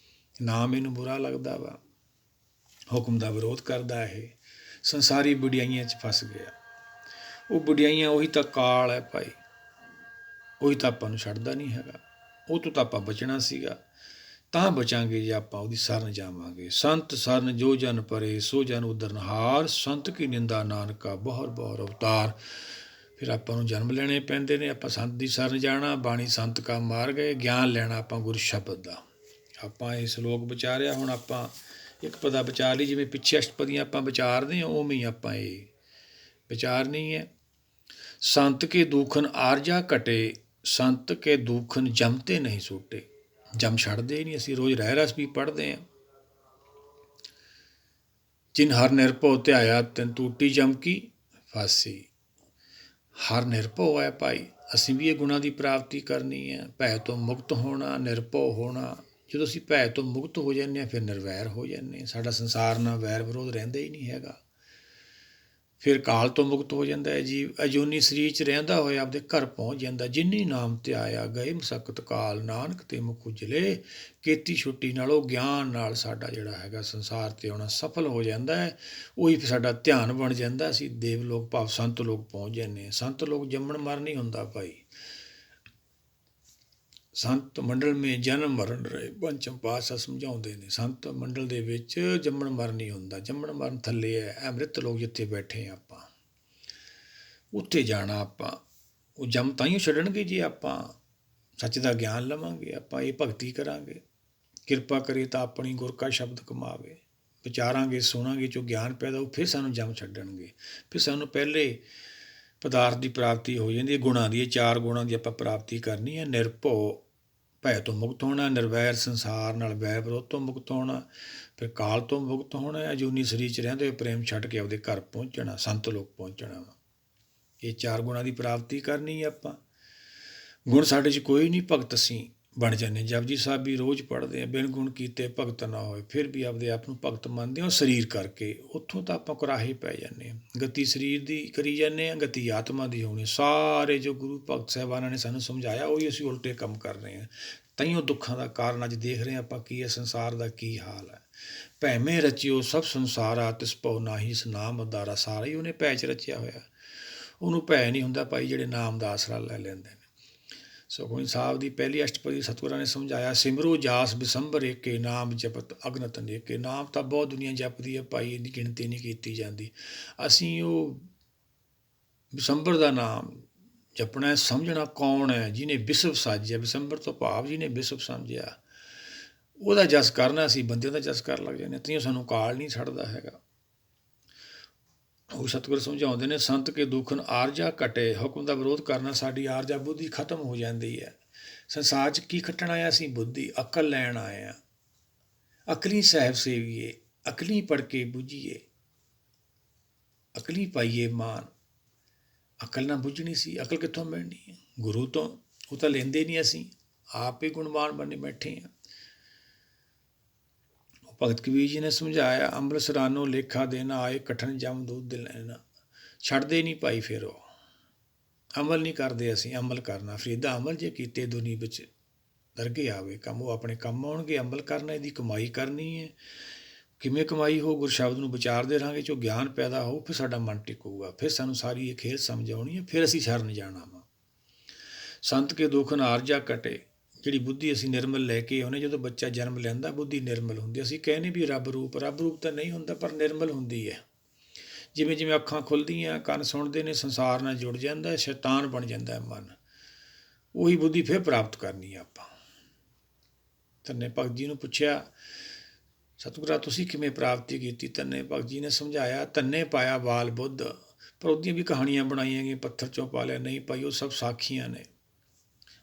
A: ਨਾਮ ਇਹਨੂੰ ਬੁਰਾ ਲੱਗਦਾ ਵਾ, ਹੁਕਮ ਦਾ ਵਿਰੋਧ ਕਰਦਾ। ਇਹ ਸੰਸਾਰੀ ਵਡਿਆਈਆਂ 'ਚ ਫਸ ਗਿਆ। ਉਹ ਵਡਿਆਈਆਂ ਉਹੀ ਤਾਂ ਕਾਲ ਹੈ ਭਾਈ, ਉਹੀ ਤਾਂ ਆਪਾਂ ਨੂੰ ਛੱਡਦਾ ਨਹੀਂ ਹੈਗਾ। ਉਹ ਤੋਂ ਤਾਂ ਆਪਾਂ ਬਚਣਾ ਸੀਗਾ। ਤਾਂ ਬਚਾਂਗੇ ਜੇ ਆਪਾਂ ਉਹਦੀ ਸਰਨ ਜਾਵਾਂਗੇ। ਸੰਤ ਸਰਨ ਜੋ ਜਨ ਪਰੇ, ਸੋ ਜਨ ਉਦਰਨਹਾਰ। ਸੰਤ ਕੀ ਨਿੰਦਾ ਨਾਨਕਾ, ਬਹੁਰ ਬਹੁਰ ਅਵਤਾਰ। ਫਿਰ ਆਪਾਂ ਨੂੰ ਜਨਮ ਲੈਣੇ ਪੈਂਦੇ ਨੇ। ਆਪਾਂ ਸੰਤ ਦੀ ਸਰਨ ਜਾਣਾ। ਬਾਣੀ ਸੰਤ ਕਾ ਮਾਰ ਗਏ। ਗਿਆਨ ਲੈਣਾ ਆਪਾਂ ਗੁਰੂ ਸ਼ਬਦ ਦਾ। ਆਪਾਂ ਇਹ ਸ਼ਲੋਕ ਵਿਚਾਰਿਆ, ਹੁਣ ਆਪਾਂ ਇੱਕ ਪਦਾ ਵਿਚਾਰ ਲਈ। ਜਿਵੇਂ ਪਿੱਛੇ ਅਸ਼ਟਪਦੀਆਂ ਆਪਾਂ ਵਿਚਾਰਦੇ ਹਾਂ, ਉਵੇਂ ਹੀ ਆਪਾਂ ਇਹ ਵਿਚਾਰਨੀ ਹੈ। ਸੰਤ ਕੇ ਦੂਖਨ ਆਰਜਾ ਘਟੇ, ਸੰਤ ਕੇ ਦੂਖਨ ਜਮਤੇ ਨਹੀਂ ਛੂਟੇ। ਜਮ ਛੱਡਦੇ ਹੀ ਨਹੀਂ। ਅਸੀਂ ਰੋਜ਼ ਰਹਿ ਰਸ ਵੀ ਪੜ੍ਹਦੇ ਹਾਂ। ਜਿਨ ਹਰ ਨਿਰਭਉ ਧਿਆਇਆ, ਤਿਨ ਟੂਟੀ ਜਮ ਕੀ ਫਾਸੀ। ਹਰ ਨਿਰਭਉ ਹੈ ਭਾਈ। ਅਸੀਂ ਵੀ ਇਹ ਗੁਣਾਂ ਦੀ ਪ੍ਰਾਪਤੀ ਕਰਨੀ ਹੈ। ਭੈ ਤੋਂ ਮੁਕਤ ਹੋਣਾ, ਨਿਰਭਉ ਹੋਣਾ। ਜਦੋਂ ਅਸੀਂ ਭੈ ਤੋਂ ਮੁਕਤ ਹੋ ਜਾਂਦੇ ਹਾਂ, ਫਿਰ ਨਿਰਵੈਰ ਹੋ ਜਾਂਦੇ ਹਾਂ। ਸਾਡਾ ਸੰਸਾਰ ਨਾਲ ਵੈਰ ਵਿਰੋਧ ਰਹਿੰਦਾ ਹੀ ਨਹੀਂ ਹੈਗਾ। ਫਿਰ ਕਾਲ ਤੋਂ ਮੁਕਤ ਹੋ ਜਾਂਦਾ ਹੈ ਜੀਵ। ਅਜੂਨੀ ਸਰੀਰ 'ਚ ਰਹਿੰਦਾ ਹੋਇਆ ਆਪਦੇ ਘਰ ਪਹੁੰਚ ਜਾਂਦਾ। ਜਿਨੀ ਨਾਮ ਧਿਆਇਆ, ਗਏ ਮਸਕਤ ਕਾਲ, ਨਾਨਕ ਤੇ ਮੁਖ ਉਜਲੇ। ਕੀਤੀ ਛੁੱਟੀ ਨਾਲ, ਉਹ ਗਿਆਨ ਨਾਲ ਸਾਡਾ ਜਿਹੜਾ ਹੈਗਾ ਸੰਸਾਰ 'ਤੇ ਆਉਣਾ ਸਫਲ ਹੋ ਜਾਂਦਾ ਹੈ। ਉਹੀ ਸਾਡਾ ਧਿਆਨ ਬਣ ਜਾਂਦਾ। ਅਸੀਂ ਦੇਵ ਲੋਕ ਭਾਵ ਸੰਤ ਲੋਕ ਪਹੁੰਚ ਜਾਂਦੇ ਹਾਂ। ਸੰਤ ਲੋਕ ਜੰਮਣ ਮਰ ਨਹੀਂ ਹੁੰਦਾ ਭਾਈ। ਸੰਤ ਮੰਡਲ ਮੇ ਜਨਮ ਮਰਨ ਰਹੇ, ਪੰਚਮ ਪਾਤਸ਼ਾਹ ਸਮਝਾਉਂਦੇ ਨੇ। ਸੰਤ ਮੰਡਲ ਦੇ ਵਿੱਚ ਜੰਮਣ ਮਰਨ ਨਹੀਂ ਹੁੰਦਾ। ਜੰਮਣ ਮਰਨ ਥੱਲੇ ਹੈ। ਅੰਮ੍ਰਿਤ ਲੋਕ ਜਿੱਥੇ ਬੈਠੇ ਹਾਂ ਆਪਾਂ, ਉੱਥੇ ਜਾਣਾ ਆਪਾਂ। ਉਹ ਜੰਮ ਤਾਂ ਹੀ ਛੱਡਣਗੇ ਜੇ ਆਪਾਂ ਸੱਚ ਦਾ ਗਿਆਨ ਲਵਾਂਗੇ, ਆਪਾਂ ਇਹ ਭਗਤੀ ਕਰਾਂਗੇ। ਕਿਰਪਾ ਕਰੇ ਤਾਂ ਆਪਣੀ ਗੁਰ ਕਾ ਸ਼ਬਦ ਕਮਾਵੇ। ਵਿਚਾਰਾਂਗੇ, ਸੁਣਾਂਗੇ, ਜੋ ਗਿਆਨ ਪੈਦਾ ਹੋ, ਫਿਰ ਸਾਨੂੰ ਜੰਮ ਛੱਡਣਗੇ। ਫਿਰ ਸਾਨੂੰ ਪਹਿਲੇ ਪਦਾਰਥ ਦੀ ਪ੍ਰਾਪਤੀ ਹੋ ਜਾਂਦੀ ਹੈ। ਗੁਣਾਂ ਦੀ, 4 ਗੁਣਾਂ ਦੀ ਆਪਾਂ ਪ੍ਰਾਪਤੀ ਕਰਨੀ ਹੈ। ਨਿਰਭਉ, ਭੈ ਤੋਂ ਮੁਕਤ ਹੋਣਾ। ਨਿਰਵੈਰ, ਸੰਸਾਰ ਨਾਲ ਵੈਰ ਵਿਰੋਧ ਤੋਂ ਮੁਕਤ ਹੋਣਾ। ਫਿਰ ਕਾਲ ਤੋਂ ਮੁਕਤ ਹੋਣਾ। ਅਜੂਨੀ ਸਰੀਰ 'ਚ ਰਹਿੰਦੇ ਹੋਏ ਪ੍ਰੇਮ ਛੱਡ ਕੇ ਆਪਦੇ ਘਰ ਪਹੁੰਚਣਾ, ਸੰਤ ਲੋਕ ਪਹੁੰਚਣਾ ਵਾ। ਇਹ 4 ਗੁਣਾਂ ਦੀ ਪ੍ਰਾਪਤੀ ਕਰਨੀ ਹੈ ਆਪਾਂ। ਗੁਣ ਸਾਡੇ 'ਚ ਕੋਈ ਨਹੀਂ, ਭਗਤ ਅਸੀਂ ਬਣ ਜਾਂਦੇ। ਜਪਜੀ ਸਾਹਿਬ ਵੀ ਰੋਜ਼ ਪੜ੍ਹਦੇ ਹਾਂ। ਬਿਨ ਗੁਣ ਕੀਤੇ ਭਗਤ ਨਾ ਹੋਏ। ਫਿਰ ਵੀ ਆਪਦੇ ਆਪ ਨੂੰ ਭਗਤ ਮੰਨਦੇ ਹਾਂ। ਸਰੀਰ ਕਰਕੇ ਉੱਥੋਂ ਤਾਂ ਆਪਾਂ ਕੁਰਾਹੇ ਪੈ ਜਾਂਦੇ ਹਾਂ। ਗਤੀ ਸਰੀਰ ਦੀ ਕਰੀ ਜਾਂਦੇ ਹਾਂ, ਗਤੀ ਆਤਮਾ ਦੀ ਹੋਣੀ। ਸਾਰੇ ਜੋ ਗੁਰੂ ਭਗਤ ਸਾਹਿਬਾਨਾਂ ਨੇ ਸਾਨੂੰ ਸਮਝਾਇਆ, ਉਹੀ ਅਸੀਂ ਉਲਟੇ ਕੰਮ ਕਰ ਰਹੇ ਹਾਂ। ਤਾਈਓ ਦੁੱਖਾਂ ਦਾ ਕਾਰਨ ਅੱਜ ਦੇਖ ਰਹੇ ਹਾਂ ਆਪਾਂ ਕੀ ਹੈ, ਸੰਸਾਰ ਦਾ ਕੀ ਹਾਲ ਹੈ। ਭੈਵੇਂ ਰਚਿਓ ਸਭ ਸੰਸਾਰਾ, ਤਿਸ ਭਉ ਨਾਹੀ ਇਸ ਨਾਮ ਉਦਾਰਾ। ਸਾਰਾ ਹੀ ਉਹਨੇ ਭੈ 'ਚ ਰਚਿਆ ਹੋਇਆ। ਉਹਨੂੰ ਭੈ ਨਹੀਂ ਹੁੰਦਾ ਭਾਈ, ਜਿਹੜੇ ਨਾਮ ਦਾ ਆਸਰਾ ਲੈ ਲੈਂਦੇ ਨੇ। ਸੁਖਮਨੀ ਸਾਹਿਬ ਦੀ ਪਹਿਲੀ ਅਸ਼ਟਪਦੀ ਸਤਿਗੁਰਾਂ ਨੇ ਸਮਝਾਇਆ, ਸਿਮਰੋ ਜਾਸ ਬਿਸੰਬਰ ਏਕੇ, ਨਾਮ ਜਪਤ ਅਗਨਤ ਅਨੇਕੇ। ਨਾਮ ਤਾਂ ਬਹੁਤ ਦੁਨੀਆ ਜਪਦੀ ਹੈ ਭਾਈ, ਇਹਦੀ ਗਿਣਤੀ ਨਹੀਂ ਕੀਤੀ ਜਾਂਦੀ। ਅਸੀਂ ਉਹ ਬਿਸੰਬਰ ਦਾ ਨਾਮ ਜਪਣਾ। ਸਮਝਣਾ ਕੌਣ ਹੈ? ਜਿਹਨੇ ਵਿਸ਼ਵ ਸਾਜਿਆ। ਬਿਸੰਬਰ ਤੋਂ ਭਾਵ ਜਿਹਨੇ ਵਿਸ਼ਵ ਸਮਝਿਆ, ਉਹਦਾ ਜਸ ਕਰਨਾ। ਅਸੀਂ ਬੰਦਿਆਂ ਦਾ ਜਸ ਕਰਨ ਲੱਗ ਜਾਂਦੇ। ਤੀਓਂ ਸਾਨੂੰ ਕਾਲ ਨਹੀਂ ਛੱਡਦਾ ਹੈਗਾ। ਉਹ ਸਤਿਗੁਰ ਸਮਝਾਉਂਦੇ ਨੇ, ਸੰਤ ਕੇ ਦੁਖਨ ਆਰਜਾ ਘਟੇ। ਹੁਕਮ ਦਾ ਵਿਰੋਧ ਕਰਨਾ, ਸਾਡੀ ਆਰਜਾ ਬੁੱਧੀ ਖਤਮ ਹੋ ਜਾਂਦੀ ਹੈ। ਸੰਸਾਰ 'ਚ ਕੀ ਖੱਟਣ ਆਇਆ? ਅਸੀਂ ਬੁੱਧੀ, ਅਕਲ ਲੈਣ ਆਏ ਹਾਂ। ਅਕਲੀ ਸਾਹਿਬ ਸੇਵੀਏ, ਅਕਲੀ ਪੜ੍ਹ ਕੇ ਬੁੱਝੀਏ, ਅਕਲੀ ਪਾਈਏ ਮਾਨ। ਅਕਲ ਨਾ ਬੁੱਝਣੀ ਸੀ। ਅਕਲ ਕਿੱਥੋਂ ਮਿਲਣੀ ਹੈ? ਗੁਰੂ ਤੋਂ। ਉਹ ਤਾਂ ਲੈਂਦੇ ਨਹੀਂ। ਅਸੀਂ ਆਪ ਹੀ ਗੁਣਵਾਨ ਬਣੇ ਬੈਠੇ ਹਾਂ। ਭਗਤ ਕਬੀਰ ਜੀ ਨੇ ਸਮਝਾਇਆ, ਅੰਮ੍ਰਿਤ ਸਰਾਨੋ ਲੇਖਾ ਦੇਣਾ, ਆਏ ਕਠਨ ਜਮ ਦੁੱਧ ਲੈਣਾ। ਛੱਡਦੇ ਨਹੀਂ ਭਾਈ। ਫਿਰ ਉਹ ਅਮਲ ਨਹੀਂ ਕਰਦੇ। ਅਸੀਂ ਅਮਲ ਕਰਨਾ। ਫਰੀਦਾ ਅਮਲ ਜੇ ਕੀਤੇ ਦੁਨੀ ਵਿੱਚ ਦਰਗੇ ਆਵੇ ਕੰਮ। ਉਹ ਆਪਣੇ ਕੰਮ ਆਉਣਗੇ। ਅਮਲ ਕਰਨਾ, ਇਹਦੀ ਕਮਾਈ ਕਰਨੀ ਹੈ। ਕਿਵੇਂ ਕਮਾਈ ਹੋ? ਗੁਰ ਸ਼ਬਦ ਨੂੰ ਵਿਚਾਰਦੇ ਰਹਾਂਗੇ, ਜੋ ਗਿਆਨ ਪੈਦਾ ਹੋਊ, ਫਿਰ ਸਾਡਾ ਮਨ ਟਿਕੂਗਾ। ਫਿਰ ਸਾਨੂੰ ਸਾਰੀ ਇਹ ਖੇਡ ਸਮਝ ਆਉਣੀ ਹੈ। ਫਿਰ ਅਸੀਂ ਸ਼ਰਨ ਜਾਣਾ ਵਾ। ਸੰਤ ਕੇ ਦੁਖਨ ਆਰਜਾ ਘਟੇ। ਜਿਹੜੀ ਬੁੱਧੀ ਅਸੀਂ ਨਿਰਮਲ ਲੈ ਕੇ ਆਉਂਦੇ। ਜਦੋਂ ਬੱਚਾ ਜਨਮ ਲੈਂਦਾ, ਬੁੱਧੀ ਨਿਰਮਲ ਹੁੰਦੀ। ਅਸੀਂ ਕਹਿੰਦੇ ਵੀ ਰੱਬ ਰੂਪ ਤਾਂ ਨਹੀਂ ਹੁੰਦਾ, ਪਰ ਨਿਰਮਲ ਹੁੰਦੀ ਹੈ। ਜਿਵੇਂ ਜਿਵੇਂ ਅੱਖਾਂ ਖੁੱਲ੍ਹਦੀਆਂ, ਕੰਨ ਸੁਣਦੇ ਨੇ, ਸੰਸਾਰ ਨਾਲ ਜੁੜ ਜਾਂਦਾ, ਸ਼ੈਤਾਨ ਬਣ ਜਾਂਦਾ ਮਨ। ਉਹੀ ਬੁੱਧੀ ਫਿਰ ਪ੍ਰਾਪਤ ਕਰਨੀ ਆਪਾਂ। ਧੰਨੇ ਭਗਤ ਜੀ ਨੂੰ ਪੁੱਛਿਆ, ਸਤਿਗੁਰਾਂ ਤੁਸੀਂ ਕਿਵੇਂ ਪ੍ਰਾਪਤੀ ਕੀਤੀ? ਧੰਨੇ ਭਗਤ ਜੀ ਨੇ ਸਮਝਾਇਆ, ਧੰਨੇ ਪਾਇਆ ਬਾਲ ਬੁੱਧ। ਪਰ ਉਹਦੀਆਂ ਵੀ ਕਹਾਣੀਆਂ ਬਣਾਈਆਂ ਗਈਆਂ, ਪੱਥਰ 'ਚੋਂ ਪਾ ਲਿਆ। ਨਹੀਂ ਭਾਈ, ਉਹ ਸਭ ਸਾਖੀਆਂ ਨੇ।